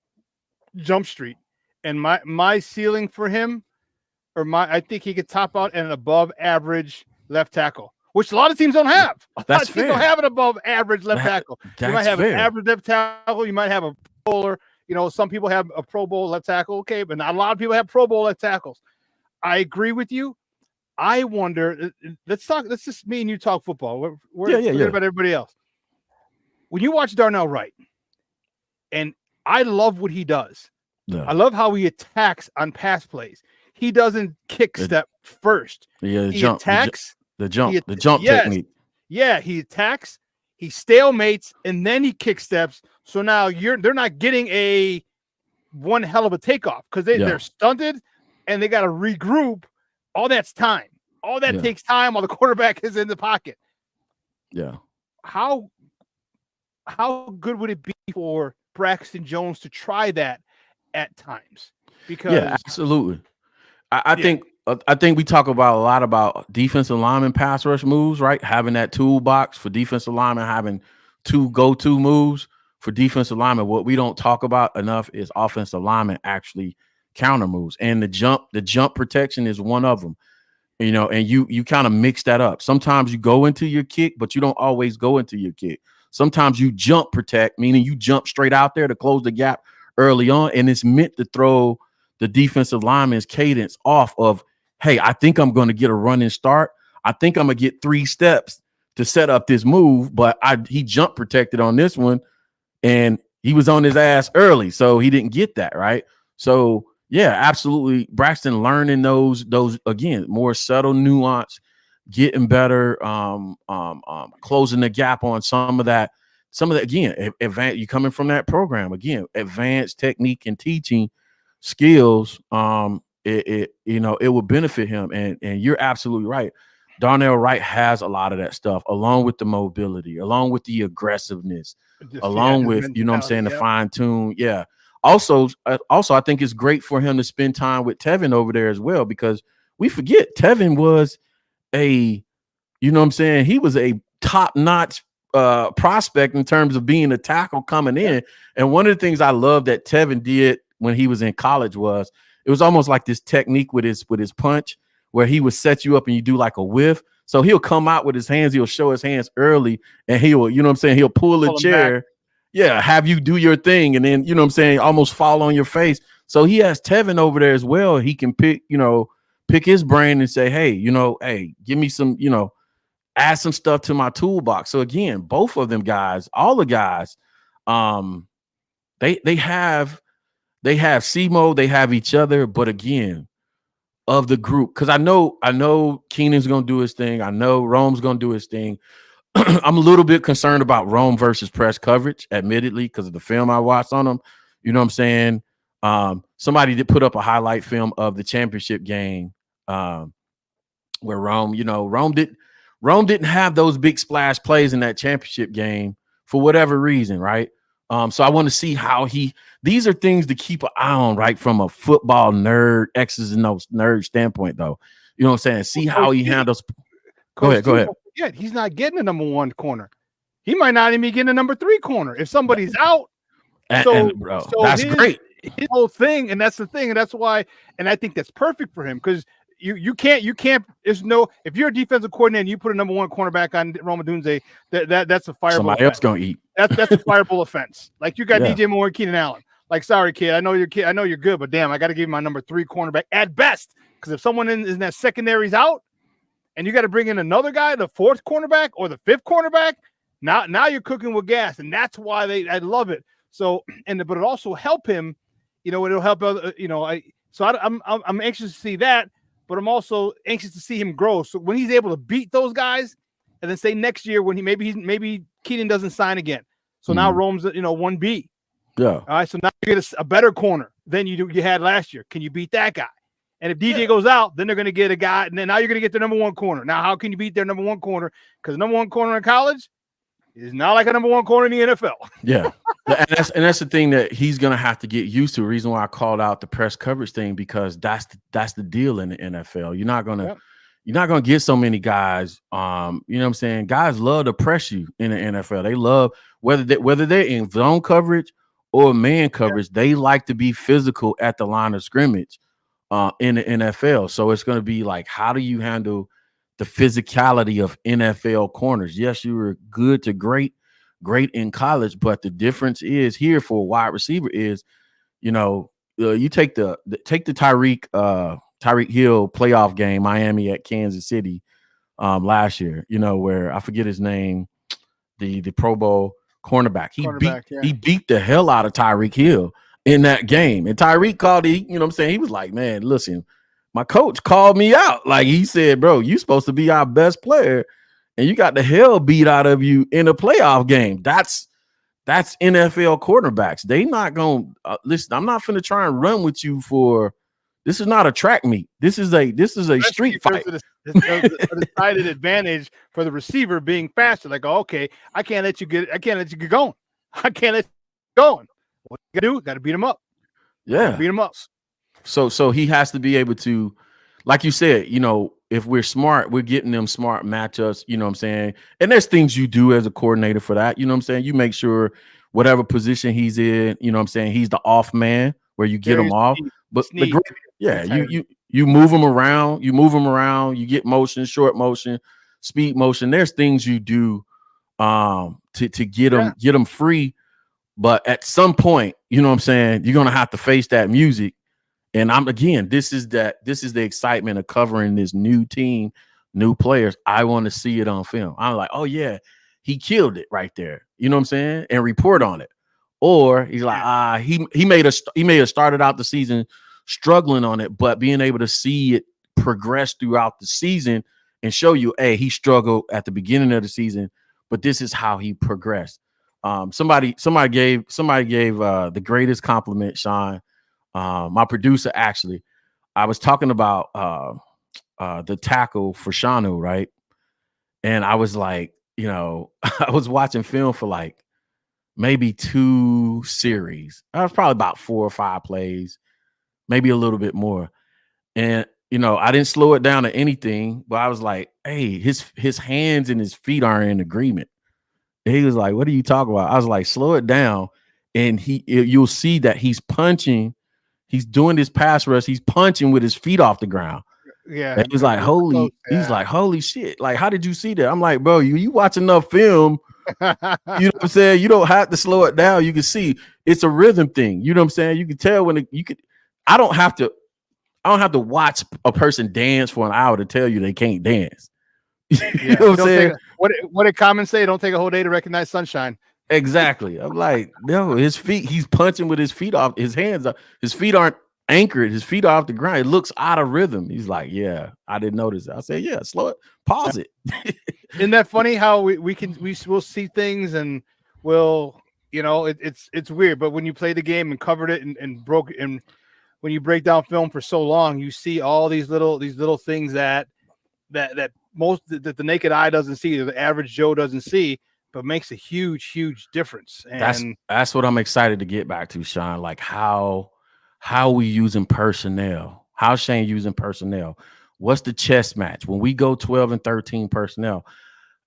Jump Street. And my ceiling for him, I think he could top out at an above average left tackle, which a lot of teams don't have. That's Teams don't have an above average left tackle. You might have fair. an average left tackle. You might have a Pro Bowler. You know, some people have a Pro Bowl left tackle. Okay, but not a lot of people have Pro Bowl left tackles. I agree with you. I wonder. Let's just me and you talk football. Forget about everybody else. When you watch Darnell Wright, and I love what he does. Yeah. I love how he attacks on pass plays. He doesn't kick step first. Yeah, he attacks. The jump technique. Yeah, he attacks, he stalemates, and then he kick steps. So now they're not getting a one hell of a takeoff because they're stunted and they got to regroup. All that's time. All that takes time while the quarterback is in the pocket. Yeah. How good would it be for Braxton Jones to try that at times? Because absolutely. I think we talk about a lot about defensive lineman pass rush moves, right? Having that toolbox for defensive linemen, having two go-to moves for defensive linemen. What we don't talk about enough is offensive linemen actually counter moves, and the jump protection is one of them. You know, and you kind of mix that up. Sometimes you go into your kick, but you don't always go into your kick. Sometimes you jump protect, meaning you jump straight out there to close the gap early on, and it's meant to throw the defensive lineman's cadence off of, hey, I think I'm going to get a running start. I think I'm going to get 3 steps to set up this move, but he jump protected on this one, and he was on his ass early, so he didn't get that, right? So, yeah, absolutely. Braxton learning those again, more subtle nuance, getting better, closing the gap on some of that again, you coming from that program, again, advanced technique and teaching skills, it will benefit him. And you're absolutely right. Darnell Wright has a lot of that stuff, along with the mobility, along with the aggressiveness, along with, you know what I'm saying, the fine tune. Yeah. Also, I think it's great for him to spend time with Tevin over there as well, because we forget Tevin was he was a top-notch prospect in terms of being a tackle coming in. And one of the things I love that Tevin did when he was in college was it was almost like this technique with his punch where he would set you up and you do like a whiff. So he'll come out with his hands, he'll show his hands early, and he'll pull a chair. Yeah, have you do your thing, and then, almost fall on your face. So he has Tevin over there as well. He can pick his brain and say, hey, give me some, add some stuff to my toolbox. So again, both of them guys, all the guys, they have SEMO, they have each other, but again, of the group, because I know Keenan's gonna do his thing. I know Rome's gonna do his thing. I'm a little bit concerned about Rome versus press coverage, admittedly, because of the film I watched on him. You know what I'm saying? Somebody did put up a highlight film of the championship game where Rome didn't have those big splash plays in that championship game for whatever reason, right? So I want to see how these are things to keep an eye on, right? From a football nerd, X's and O's nerd standpoint, though. You know what I'm saying? See how he handles. Go ahead. Yeah, he's not getting a number 1 corner. He might not even be getting a number 3 corner if somebody's out. So that's great. His whole thing, and that's the thing, and that's why, and I think that's perfect for him, because you can't. There's no, if you're a defensive coordinator and you put a number 1 cornerback on Rome Odunze, that's a fireable. Somebody else gonna eat. That's a fireable offense. Like you got DJ Moore and Keenan Allen. Like, sorry, kid, I know you're good, but damn, I got to give you my number 3 cornerback at best, because if someone in that secondary's out, and you got to bring in another guy, the 4th cornerback or the 5th cornerback, now you're cooking with gas, and that's why I love it. So, but it also help him, it'll help other, I'm anxious to see that, but I'm also anxious to see him grow. So when he's able to beat those guys, and then say next year when maybe Keenan doesn't sign again. So now Rome's 1B. Yeah. All right. So now you get a better corner than you had last year. Can you beat that guy? And if DJ goes out, then they're going to get a guy, and then now you're going to get the number one corner. Now, how can you beat their number one corner? Because number one corner in college is not like a number one corner in the NFL. Yeah. And that's the thing that he's going to have to get used to. The reason why I called out the press coverage thing, because that's the deal in the NFL. You're not going to get so many guys. You know what I'm saying? Guys love to press you in the NFL. They love whether they're in zone coverage or man coverage, they like to be physical at the line of scrimmage. In the NFL. So it's going to be like, how do you handle the physicality of NFL corners? Yes, you were good to great in college, but the difference is here for a wide receiver is, you take the Tyreek Hill playoff game, Miami at Kansas City last year, where I forget his name, the Pro Bowl cornerback. He beat the hell out of Tyreek Hill in that game. And Tyreek called he was like, man, listen, my coach called me out. Like he said, bro, you supposed to be our best player and you got the hell beat out of you in a playoff game. That's NFL quarterbacks. They not going to listen. I'm not finna try and run with you this is not a track meet. This is a street fight. A decided advantage for the receiver being faster. Like, okay, I can't let you get going. I can't let you going. What you gotta do? Got to beat him up. Yeah, beat him up. So he has to be able to, like you said, if we're smart, we're getting them smart matchups. You know what I'm saying? And there's things you do as a coordinator for that. You know what I'm saying? You make sure whatever position he's in, you know what I'm saying, he's the off man where you get him off. But you move him around. You get motion, short motion, speed motion. There's things you do to get them free. But at some point, you know what I'm saying, you're gonna have to face that music. And this is the excitement of covering this new team, new players. I want to see it on film. I'm like, oh yeah, he killed it right there. You know what I'm saying? And report on it. Or he's like, he may have started out the season struggling on it, but being able to see it progress throughout the season and show you, hey, he struggled at the beginning of the season, but this is how he progressed. Somebody gave the greatest compliment, Shawn. My producer, actually, I was talking about the tackle for Shawn, right? And I was like, I was watching film for like maybe 2 series. I was probably about 4 or 5 plays, maybe a little bit more. And I didn't slow it down to anything, but I was like, hey, his hands and his feet are in agreement. He was like, what are you talking about? I was like, slow it down. And you'll see that he's punching. He's doing this pass rush. He's punching with his feet off the ground. Yeah. And he's like, holy shit. Like, how did you see that? I'm like, bro, you watch enough film. You know what I'm saying? You don't have to slow it down. You can see it's a rhythm thing. You know what I'm saying? You can tell I don't have to watch a person dance for an hour to tell you they can't dance. You know what I'm saying? What did Common say? Don't take a whole day to recognize sunshine. Exactly. I'm like, no, his feet, he's punching with his feet off, his hands up. His feet aren't anchored. His feet are off the ground. It looks out of rhythm. He's like, yeah, I didn't notice that. I said, yeah, slow it, pause it. Isn't that funny how we'll see things and it's weird, but when you play the game and covered it and broke it, and when you break down film for so long, you see all these little things that the naked eye doesn't see, the average Joe doesn't see, but makes a huge difference. And that's what I'm excited to get back to, Shawn. Like how we using personnel, how Shane using personnel. What's the chess match when we go 12 and 13 personnel?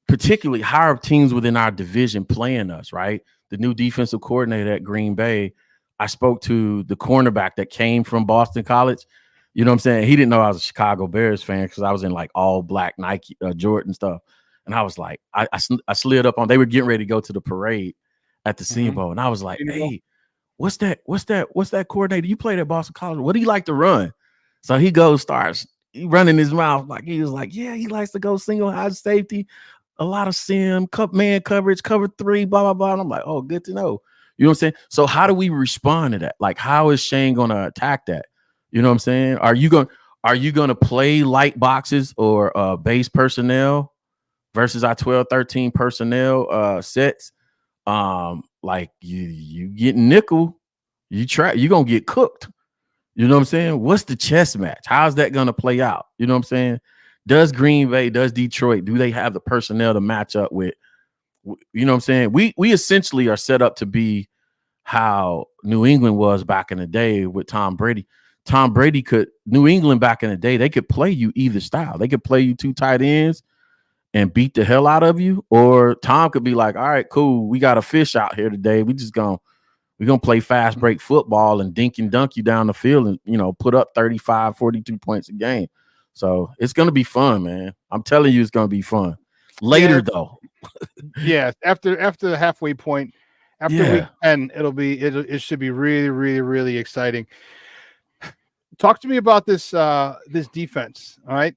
Particularly, how are teams within our division playing us? Right, the new defensive coordinator at Green Bay. I spoke to the cornerback that came from Boston College. You know what I'm saying? He didn't know I was a Chicago Bears fan because I was in like all black Nike Jordan stuff. And I was like, I slid up on, they were getting ready to go to the parade at the Senior Bowl. And I was like, hey, what's that coordinator? You played at Boston College. What do you like to run? So he starts running his mouth. Like, he was like, yeah, he likes to go single high safety, a lot of sim, man coverage, cover 3, blah, blah, blah. And I'm like, oh, good to know. You know what I'm saying? So how do we respond to that? Like, how is Shane going to attack that? You know what I'm saying? Are you going to play light boxes or base personnel? versus our 12-13 personnel sets, like you get nickel, you're gonna get cooked. You know what I'm saying? What's the chess match? How's that gonna play out? You know what I'm saying? Does Green Bay, does Detroit, do they have the personnel to match up with? You know what I'm saying? We essentially are set up to be how New England was back in the day with Tom Brady. New England back in the day, they could play you either style. They could play you 2 tight ends and beat the hell out of you, or Tom could be like, all right, cool, we got a fish out here today. We're gonna play fast break football and dink and dunk you down the field and, you know, put up 35, 42 points a game. So it's gonna be fun, man. I'm telling you, it's gonna be fun. Later though. Yeah, after the halfway point, after week 10, it should be really, really, really exciting. Talk to me about this defense. All right.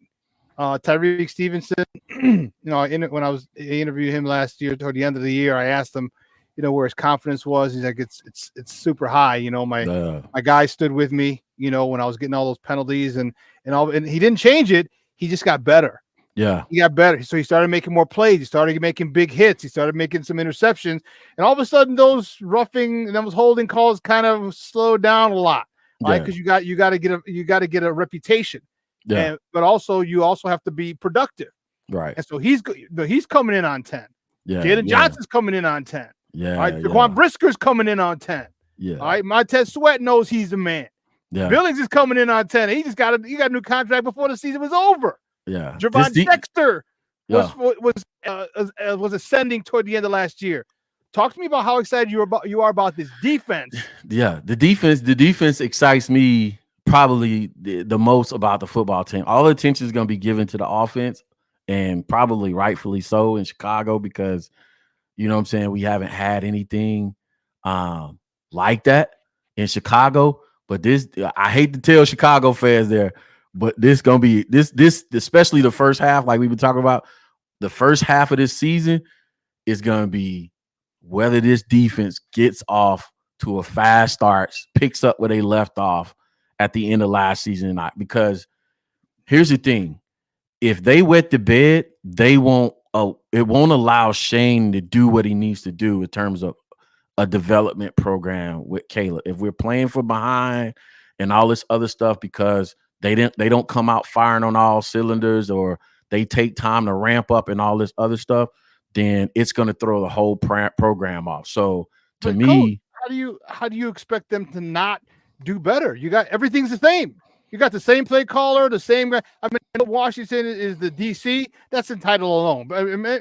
Tyreek Stevenson, you know, when I interviewed him last year toward the end of the year, I asked him, you know, where his confidence was. He's like, it's super high. You know, my guy stood with me, you know, when I was getting all those penalties and he didn't change it. He just got better. Yeah. He got better. So he started making more plays. He started making big hits. He started making some interceptions. And all of a sudden those roughing and those holding calls kind of slowed down a lot. Right. Because you got to get a reputation. Yeah. But also you also have to be productive. Right. And so he's coming in on 10. Yeah. Jaden Johnson's coming in on 10. Yeah. All right. Jaquan Brisker's coming in on 10. Yeah. All right. Montez Sweat knows he's the man. Yeah. Billings is coming in on 10. He got a new contract before the season was over. Yeah. Gervon Dexter was ascending toward the end of last year. Talk to me about how excited you are about this defense. Yeah, the defense excites me probably the most about the football team. All the attention is going to be given to the offense, and probably rightfully so in Chicago, because, you know what I'm saying, we haven't had anything like that in Chicago. But this, I hate to tell Chicago fans there, but this gonna be this especially the first half, like we've been talking about. The first half of this season is gonna be whether this defense gets off to a fast start, picks up where they left off at the end of last season or not. Because here's the thing: if they wet the bed, they won't. It won't allow Shane to do what he needs to do in terms of a development program with Caleb. If we're playing from behind and all this other stuff because they don't come out firing on all cylinders, or they take time to ramp up and all this other stuff, then it's going to throw the whole program off. So to me, Coach, how do you expect them to not do better? You got everything's the same. You got the same play caller, the same guy. I mean, Washington is the DC. That's entitled alone.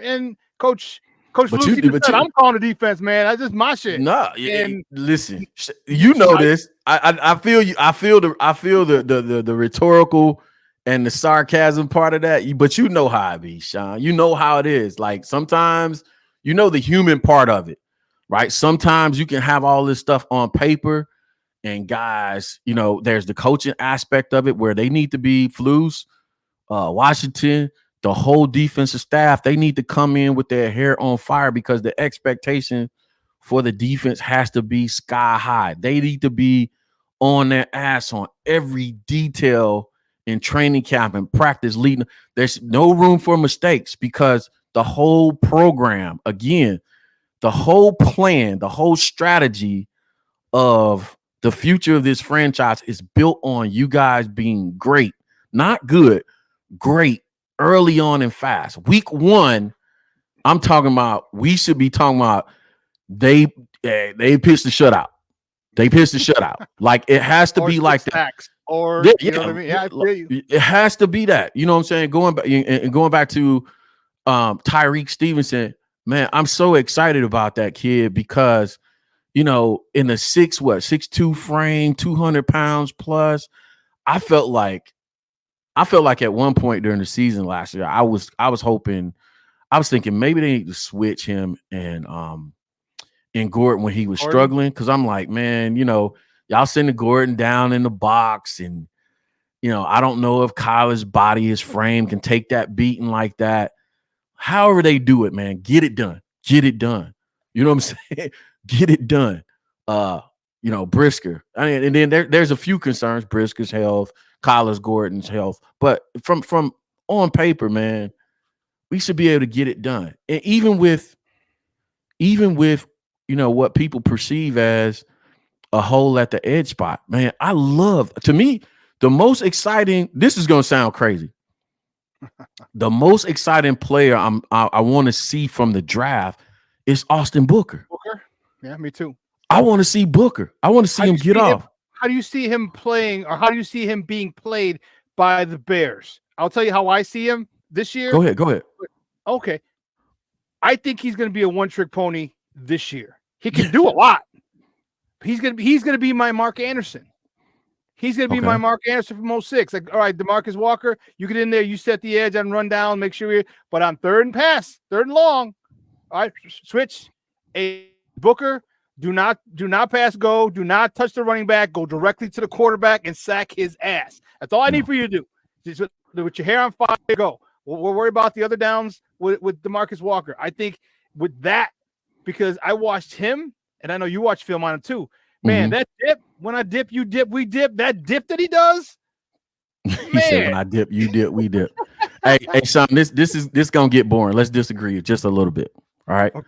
And Coach Lucy said, I'm calling the defense, man. That's just my shit. No, listen, you know this. I feel you. I feel the rhetorical and the sarcasm part of that. But you know how it be, Shawn. You know how it is. Like sometimes, you know, the human part of it, right? Sometimes you can have all this stuff on paper, and guys, you know, there's the coaching aspect of it where they need to be flus. Washington, the whole defensive staff, they need to come in with their hair on fire, because the expectation for the defense has to be sky high. They need to be on their ass on every detail in training camp and practice leading. There's no room for mistakes, because the whole program, again, the whole plan, the whole strategy of the future of this franchise is built on you guys being great, not good, great, early on and fast. Week 1, I'm talking about, we should be talking about they pitched the shutout. They pitched the shutout. Like it has to be like that. Or you know what I mean? Yeah, I feel you. It has to be that. You know what I'm saying? Going back to Tyreek Stevenson, man, I'm so excited about that kid, because, you know, in the 6'2" frame, 200 pounds plus, I felt like at one point during the season last year, I was thinking maybe they need to switch him and Gordon when he was struggling. Cause I'm like, man, you know, y'all sending Gordon down in the box, and, you know, I don't know if Kyler's body, his frame can take that beating like that. However they do it, man, get it done. Get it done. You know what I'm saying? Get it done. You know, Brisker. I mean, and then there's a few concerns: Brisker's health, Kyler's Gordon's health. But from on paper, man, we should be able to get it done. And even with what people perceive as a hole at the edge spot, man, to me, the most exciting, this is going to sound crazy. The most exciting player I want to see from the draft is Austin Booker. Booker? Yeah, me too. I want to see Booker. I want to see him get off. How do you see him playing, or how do you see him being played by the Bears? I'll tell you how I see him this year. Go ahead. Okay. I think he's going to be a one-trick pony this year. He can do a lot. He's going to be my Mark Anderson. He's going to be my Mark Anderson from 06. Like, all right, DeMarcus Walker, you get in there, you set the edge and run down, make sure but on third and long, all right, switch. A Booker, do not pass go, do not touch the running back, go directly to the quarterback and sack his ass. That's all I need for you to do. Just with your hair on fire, go. We'll worry about the other downs with DeMarcus Walker. I think with that, because I watched him, and I know you watched film on him too. Man, that dip, when I dip, you dip, we dip, that dip that he does. He said, when I dip, you dip, we dip. hey, Shawn, this gonna get boring. Let's disagree just a little bit. All right. Okay.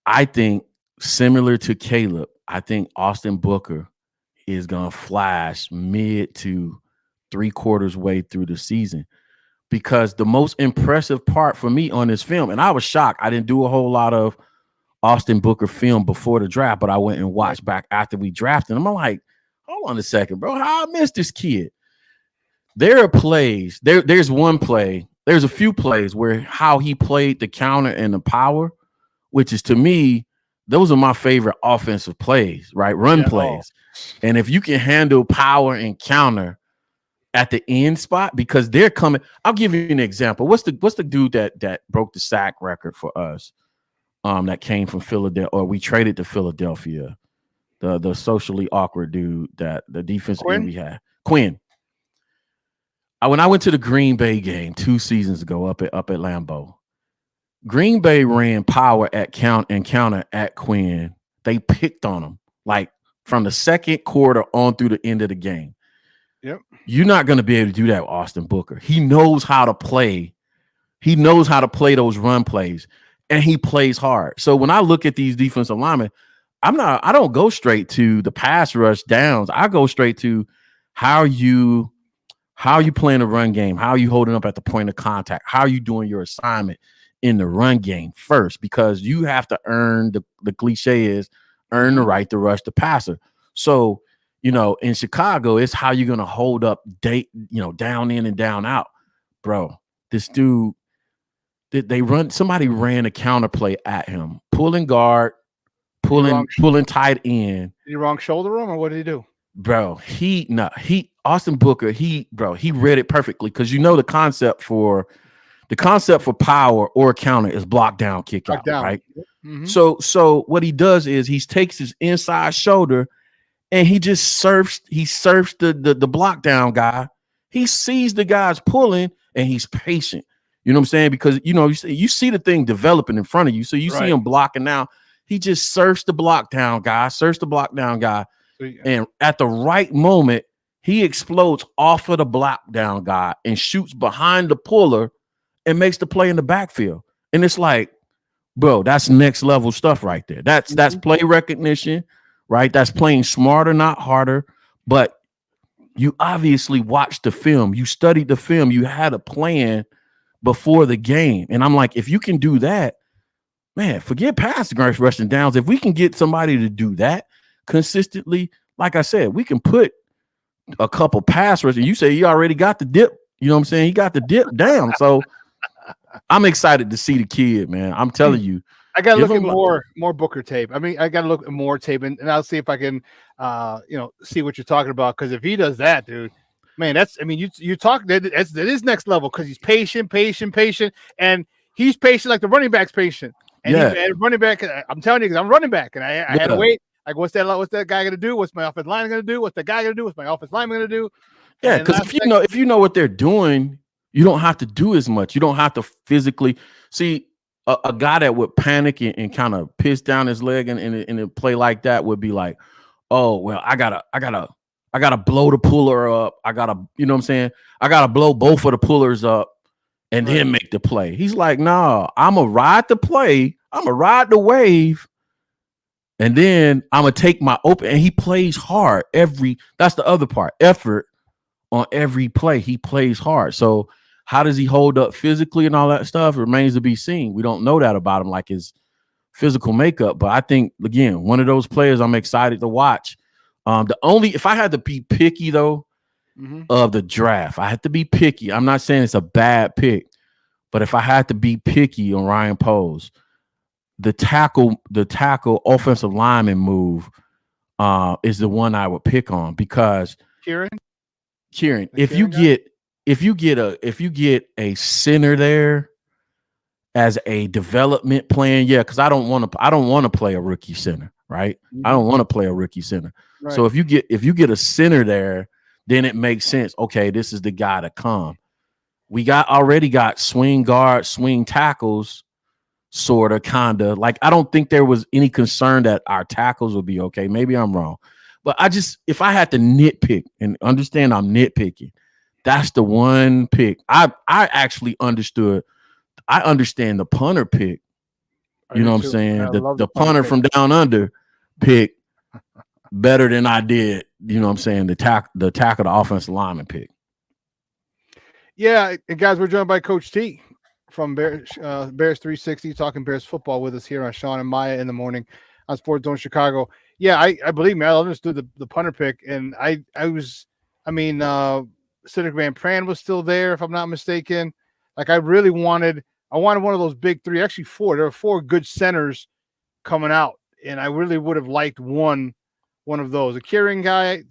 I think similar to Caleb, I think Austin Booker is gonna flash mid to 3/4 way through the season. Because the most impressive part for me on this film, and I was shocked, I didn't do a whole lot of Austin Booker film before the draft, but I went and watched back after we drafted him. I'm like, hold on a second, bro. How I missed this kid? There are plays. There's one play. There's a few plays where how he played the counter and the power, which is to me, those are my favorite offensive plays, right? Run plays. And if you can handle power and counter at the end spot, because they're coming. I'll give you an example. What's the dude that broke the sack record for us? That came from Philadelphia, or we traded to Philadelphia. The socially awkward dude that the defensive end we had. Quinn. When I went to the Green Bay game 2 seasons ago up at Lambeau, Green Bay ran power at counter at Quinn. They picked on him like from the second quarter on through the end of the game. Yep. You're not going to be able to do that with Austin Booker. He knows how to play. He knows how to play those run plays, and he plays hard. So when I look at these defensive linemen, I don't go straight to the pass rush downs. I go straight to how you playing the run game, how you holding up at the point of contact, how you doing your assignment in the run game first, because you have to earn the cliche is earn the right to rush the passer. So, in Chicago, it's how you're going to hold up down in and down out. Bro, this dude, somebody ran a counter play at him, pulling guard, pulling tight end. Did he wrong shoulder him, or what did he do? Bro, Austin Booker, he read it perfectly, because the concept for power or counter is block down, kick out, right? Mm-hmm. So what he does is he takes his inside shoulder and he just surfs the block down guy. He sees the guys pulling and he's patient. You know what I'm saying? Because you see the thing developing in front of you. So you see him blocking now. He just surfs the block down guy, and at the right moment, he explodes off of the block down guy and shoots behind the puller and makes the play in the backfield. And it's like, bro, that's next level stuff right there. That's play recognition, right? That's playing smarter, not harder. But you obviously watched the film. You studied the film. You had a plan before the game. And I'm like, if you can do that, man, forget pass rushing downs. If we can get somebody to do that consistently, like I said, we can put a couple pass rushing. You say he already got the dip. You know what I'm saying? He got the dip down. So I'm excited to see the kid, man. I'm telling you. I got to look at more Booker tape. I mean, I got to look at more tape, and I'll see if I can, see what you're talking about. Because if he does that, dude, man, you talk that is next level, because he's patient, and he's patient like the running back's patient. And running back, I'm telling you, because I'm running back, and I had to wait. Like, what's that guy going to do? What's my offensive line going to do? What's the guy going to do? What's my offensive lineman going to do? Yeah, because if you know what they're doing, you don't have to do as much. You don't have to physically see a guy that would panic and kind of piss down his leg in a play like that would be like, oh well, I gotta blow the puller up. I gotta, you know what I'm saying? I gotta blow both of the pullers up and then make the play. He's like, no, I'm going to ride the play. I'm going to ride the wave. And then I'm going to take my open. And he plays hard that's the other part. Effort on every play. He plays hard. So how does he hold up physically and all that stuff remains to be seen. We don't know that about him, like his physical makeup. But I think, again, one of those players I'm excited to watch. If I had to be picky, though, of the draft, I had to be picky. I'm not saying it's a bad pick, but if I had to be picky on Ryan Poles, the tackle offensive lineman move is the one I would pick on, because Kieran, if you get a center there as a development plan, because I don't want to play a rookie center, right? I don't want to play a rookie center. Right. So if you get a center there, then it makes sense. Okay, this is the guy to come. We already got swing guards, swing tackles, sort of, kind of. Like, I don't think there was any concern that our tackles would be okay. Maybe I'm wrong. But if I had to nitpick, and understand I'm nitpicking, that's the one pick. I actually understood. I understand the punter pick. You know what I'm saying? The punter from down under pick better than I did. You know what I'm saying? The tackle, the offensive lineman pick. Yeah, and guys, we're joined by Coach T from Bears 360, talking Bears football with us here on Shawn and Maya in the morning on Sports Zone Chicago. Yeah, I believe me, I understood the punter pick, and Cedric Van Pran was still there, if I'm not mistaken. Like, I wanted one of those big three, actually four. There were four good centers coming out, and I really would have liked one of those. A Kieran guy,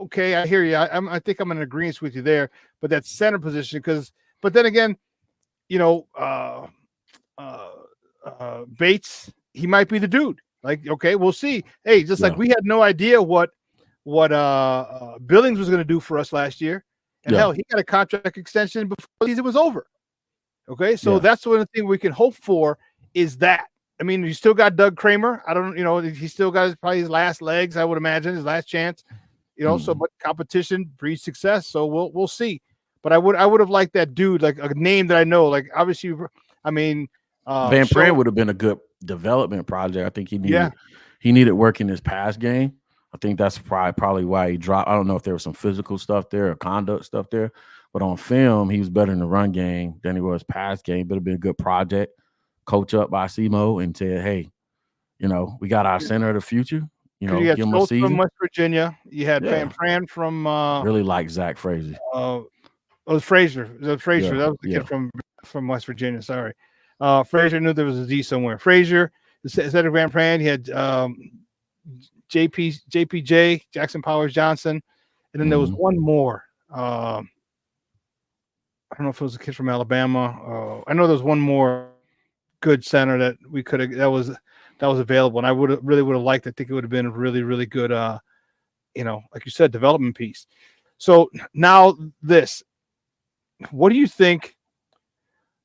okay, I hear you. I think I'm in agreement with you there, but that center position, but then again, Bates, he might be the dude. Like, okay, we'll see. Hey, like we had no idea what Billings was going to do for us last year, and hell, he got a contract extension before the season was over. Okay, so that's one of the things we can hope for is that. I mean, you still got Doug Kramer. I don't, he still got probably his last legs, I would imagine, his last chance. So much competition breeds success. So we'll see. But I would have liked that dude, like a name that I know. Like, obviously, I mean, Van Pran would have been a good development project. I think he needed work in his pass game. I think that's probably why he dropped. I don't know if there was some physical stuff there or conduct stuff there, but on film, he was better in the run game than he was pass game. But it'd been a good project. Coach up by SEMO and said, hey, we got our center of the future. You had give him a season. From West Virginia. You had Van Pran from really like Zach Frazier. It was Frazier. That was the kid from West Virginia. Sorry. Frazier knew there was a Z somewhere. Frazier, Cedric Van Pran. He had JPJ, Jackson Powers Johnson. And then there was one more. I don't know if it was a kid from Alabama. I know there was one more good center that we could have that was available, and I really would have liked. I think it would have been a really, really good like you said, development piece. So now what do you think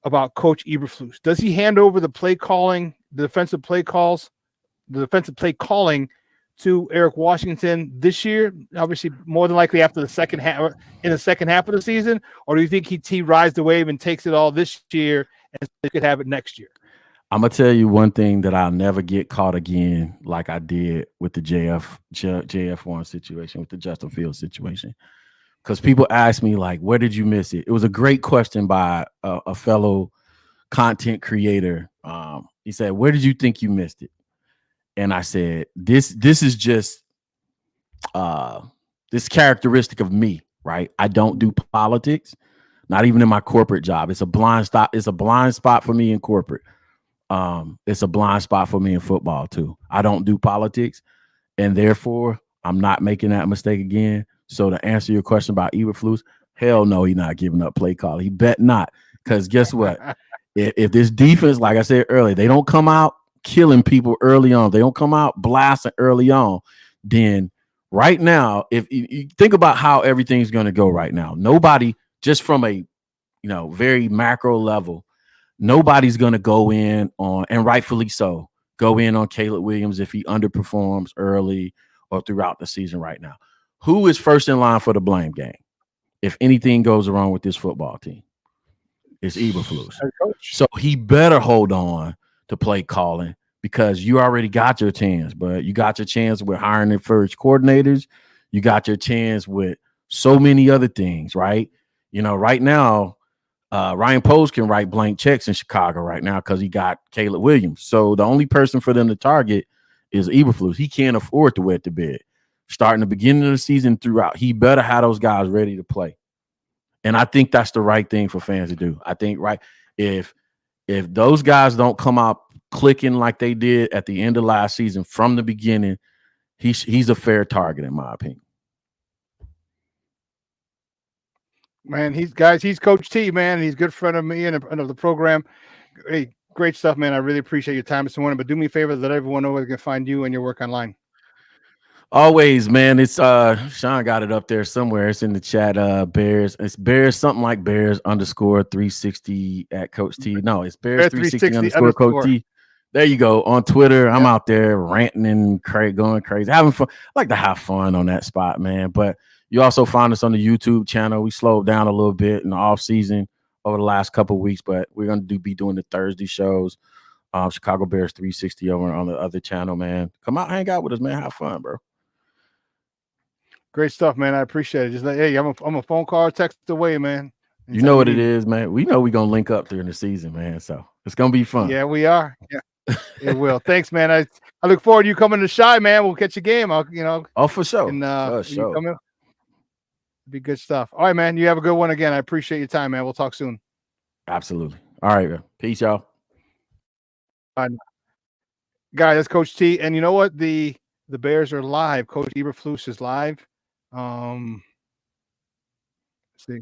about Coach Eberflus? Does he hand over the play calling, the defensive play calling to Eric Washington this year? Obviously, more than likely after the second half of the season, or do you think he rides the wave and takes it all this year and they could have it next year? I'm gonna tell you one thing that I'll never get caught again, like I did with the JF1 situation, with the Justin Fields situation. Because people ask me, like, where did you miss it? It was a great question by a fellow content creator. He said, where did you think you missed it? And I said, this is just this characteristic of me, right? I don't do politics, not even in my corporate job. It's a blind spot. It's a blind spot for me in corporate. It's a blind spot for me in football too. I don't do politics, and therefore I'm not making that mistake again. So to answer your question about Eberflus, hell no, he's not giving up play call. He bet not, because guess what? if this defense, like I said earlier, they don't come out killing people early on, they don't come out blasting early on, then right now, if you think about how everything's going to go right now, nobody, just from a very macro level, nobody's going to go in on, and rightfully so, go in on Caleb Williams if he underperforms early or throughout the season right now. Who is first in line for the blame game if anything goes wrong with this football team? is Eberflus. Head coach. So he better hold on to play calling because you already got your chance, but you got your chance with hiring the first coordinators. You got your chance with so many other things, right? You know, right now, Ryan Post can write blank checks in Chicago right now because he got Caleb Williams. So the only person for them to target is Eberflus. He can't afford to wet the bed. Starting the beginning of the season throughout, he better have those guys ready to play. And I think that's the right thing for fans to do. I think if those guys don't come out clicking like they did at the end of last season from the beginning, he's a fair target in my opinion. Man, he's Coach T, man. He's a good friend of me and of the program. Hey, great stuff, man. I really appreciate your time this morning. But do me a favor, let everyone know where they can find you and your work online. Always, man. It's Shawn got it up there somewhere. It's in the chat. Bears. It's Bears, something like Bears _360 at Coach T. No, it's Bears 360 _ Coach T. There you go. On Twitter. I'm out there ranting and going crazy. Having fun. I like to have fun on that spot, man. But you also find us on the YouTube channel. We slowed down a little bit in the off season over the last couple of weeks, but we're going to be doing the Thursday shows. Chicago Bears 360 over on the other channel, man. Come out, hang out with us, man. Have fun, bro. Great stuff, man. I appreciate it. Just like, hey, I'm a phone call or text away, man. You know what it is, man. We know we're going to link up during the season, man. So it's going to be fun. Yeah, we are. Yeah. It will. Thanks, man. I look forward to you coming to Shy, man. We'll catch a game. Oh, for sure. And, for sure. You come in. Be good stuff. All right, man. You have a good one again. I appreciate your time, man. We'll talk soon. Absolutely. All right, man. Peace, y'all. Guys, that's Coach T. And you know what? The Bears are live. Coach Eberflus is live. Let's see.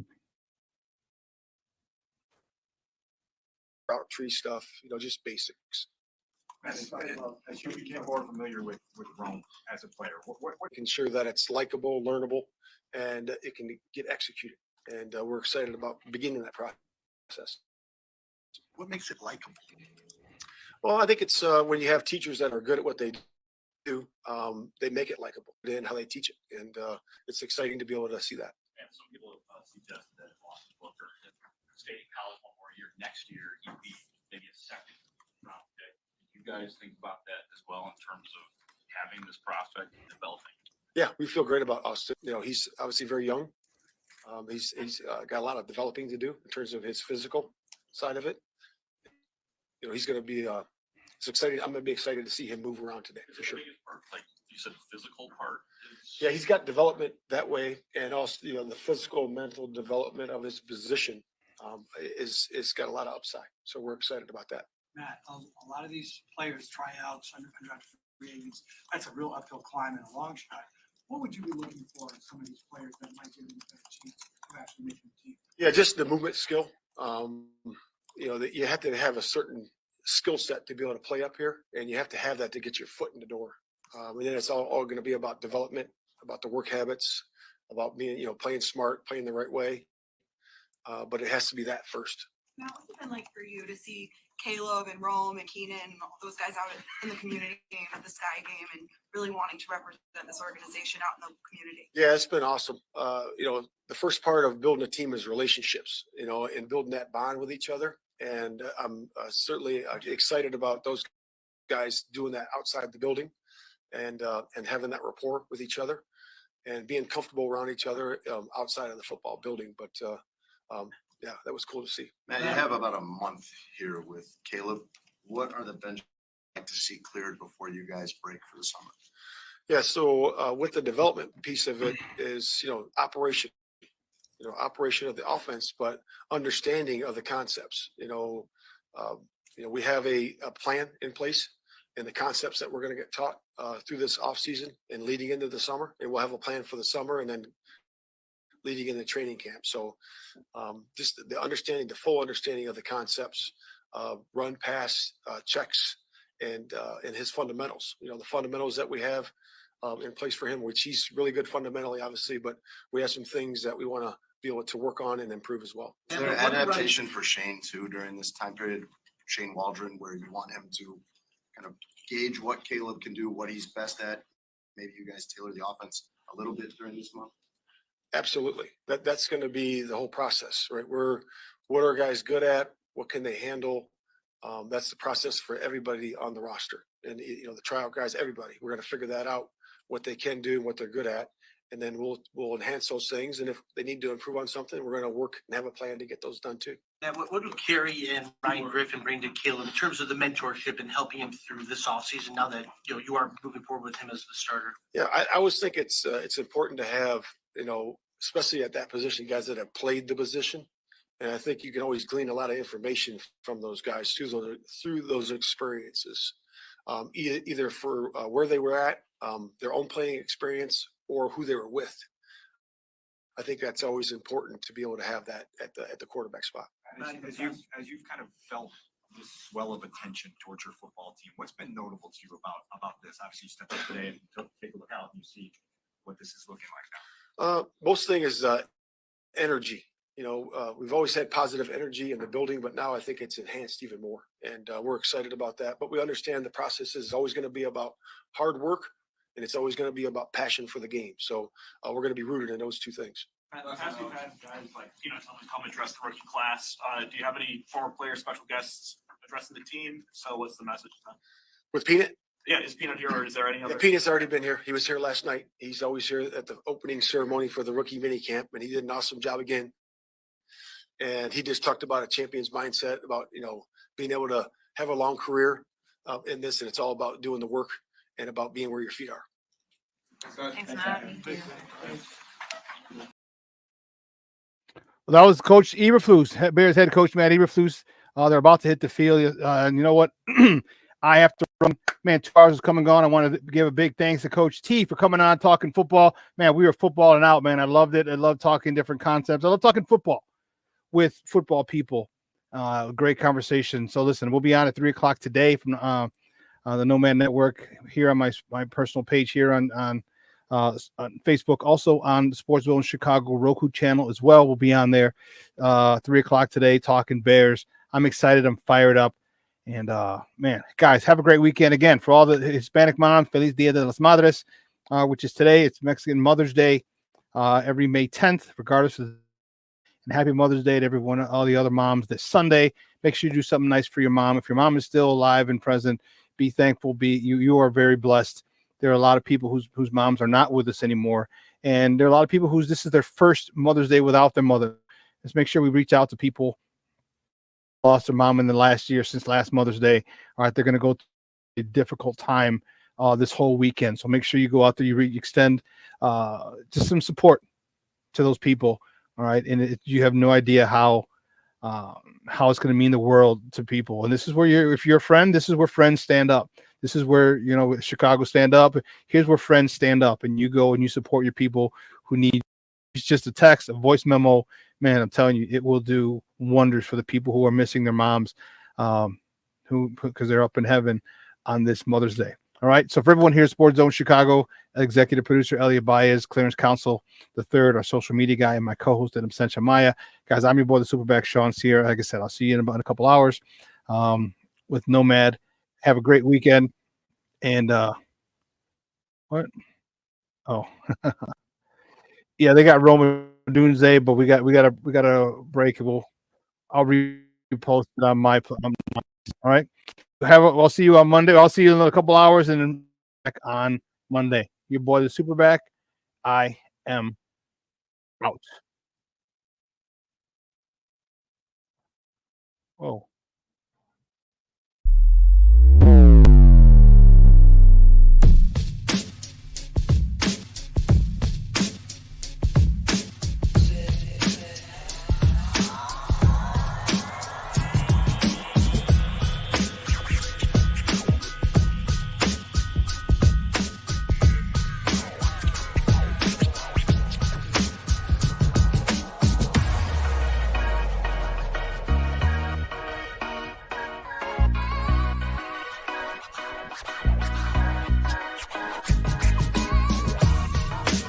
Route tree stuff, just basics. As you became more familiar with Rome as a player, what Ensure that it's likable, learnable, and it can get executed. And we're excited about beginning that process. what makes it likable? Well, I think it's when you have teachers that are good at what they do, they make it likable in how they teach it. And it's exciting to be able to see that. And some people have suggested that if Austin Booker had stayed in college one more year, next year he'd be maybe a second round pick. You guys think about that as well in terms of having this prospect developing? Yeah, we feel great about Austin. He's obviously very young. He's got a lot of developing to do in terms of his physical side of it. He's going to be it's exciting. I'm going to be excited to see him move around today for sure. Like you said, physical part. Yeah, he's got development that way, and also the physical, mental development of his position is got a lot of upside. So we're excited about that. Matt, a lot of these players try out undrafted free agents. That's a real uphill climb and a long shot. What would you be looking for in some of these players that might give them a better chance of actually making the team? Yeah, just the movement skill. That you have to have a certain skill set to be able to play up here, and you have to have that to get your foot in the door. And then it's all going to be about development, about the work habits, about being, playing smart, playing the right way. But it has to be that first. Now, what's it been like for you to see Caleb and Rome and Keenan and all those guys out in the community game, at the Sky game, and really wanting to represent this organization out in the community? Yeah, it's been awesome. The first part of building a team is relationships, and building that bond with each other. And I'm certainly excited about those guys doing that outside the building and having that rapport with each other and being comfortable around each other outside of the football building. But yeah, that was cool to see. Matt, you have about a month here with Caleb. What are the bench like to see cleared before you guys break for the summer? Yeah, so with the development piece of it is, operation of the offense, but understanding of the concepts. We have a plan in place and the concepts that we're going to get taught through this off season and leading into the summer, and we'll have a plan for the summer and then leading into training camp. So just the full understanding of the concepts, run, pass, checks, and his fundamentals. The fundamentals that we have in place for him, which he's really good fundamentally, obviously, but we have some things that we want to be able to work on and improve as well. Is there an adaptation for Shane too during this time period, Shane Waldron, where you want him to kind of gauge what Caleb can do, what he's best at? Maybe you guys tailor the offense a little bit during this month. Absolutely. That's going to be the whole process, right? What are guys good at? What can they handle? That's the process for everybody on the roster, and the tryout guys, everybody. We're going to figure that out, what they can do and what they're good at, and then we'll enhance those things. And if they need to improve on something, we're going to work and have a plan to get those done too. Now, what do Kerry and Ryan Griffin bring to Caleb in terms of the mentorship and helping him through this offseason now that you are moving forward with him as the starter? Yeah, I always think it's important to have, especially at that position, guys that have played the position. And I think you can always glean a lot of information from those guys through those experiences, either for where they were at, their own playing experience, or who they were with. I think that's always important to be able to have that at the quarterback spot. As you've kind of felt this swell of attention towards your football team, what's been notable to you about this? Obviously, you stepped up today and take a look out and you see what this is looking like now. Most thing is energy. We've always had positive energy in the building, but now I think it's enhanced even more, and we're excited about that. But we understand the process is always going to be about hard work, and it's always going to be about passion for the game. So we're going to be rooted in those two things. As you've had guys like someone come address the rookie class, do you have any former players, special guests addressing the team? So what's the message? With Peanut? Yeah, is Peanut here, or is there any other? Yeah, Peanut's already been here. He was here last night. He's always here at the opening ceremony for the rookie mini camp, and he did an awesome job again. And he just talked about a champion's mindset, about being able to have a long career in this, and it's all about doing the work and about being where your feet are. Thanks, Matt. Well, that was Coach Eberflus, Bears head coach Matt Eberflus. They're about to hit the field. And you know what? I have to run. Man, 2 hours is come and gone. I want to give a big thanks to Coach T for coming on, talking football. Man, we were footballing out, man. I loved it. I love talking different concepts. I love talking football with football people. Great conversation. So listen, we'll be on at 3:00 today from the Nomad Network here on my personal page here on Facebook, also on the Sports Zone Chicago Roku channel as well. We'll be on there 3:00 today talking Bears. I'm excited. I'm fired up. And man, guys, have a great weekend. Again, for all the Hispanic moms, Feliz Dia de las Madres, which is today. It's Mexican Mother's Day every May 10th, regardless of. And happy Mother's Day to everyone, all the other moms this Sunday. Make sure you do something nice for your mom. If your mom is still alive and present, be thankful. You are very blessed. There are a lot of people whose moms are not with us anymore. And there are a lot of people whose this is their first Mother's Day without their mother. Let's make sure we reach out to people who lost their mom in the last year since last Mother's Day. All right, they're going to go through a difficult time this whole weekend. So make sure you go out there, you extend just some support to those people. All right. And you have no idea how it's going to mean the world to people. And this is where if you're a friend, this is where friends stand up. This is where, Chicago stand up. Here's where friends stand up, and you go and you support your people who need. It's just a text, a voice memo. Man, I'm telling you, it will do wonders for the people who are missing their moms, because they're up in heaven on this Mother's Day. All right. So for everyone here at Sports Zone Chicago, executive producer Elliot Baez, clearance counsel the third, our social media guy, and my co-host Adam Sencha. Guys, I'm your boy, the SuperBack, Shawn Sierra. Like I said, I'll see you in about a couple hours with Nomad. Have a great weekend. And what? Oh, yeah, they got Roman Doomsday, but we got a break. I'll repost it on my. All right. I'll see you on Monday. I'll see you in a couple hours, and then back on Monday. Your boy, the SuperBack. I am out. Oh.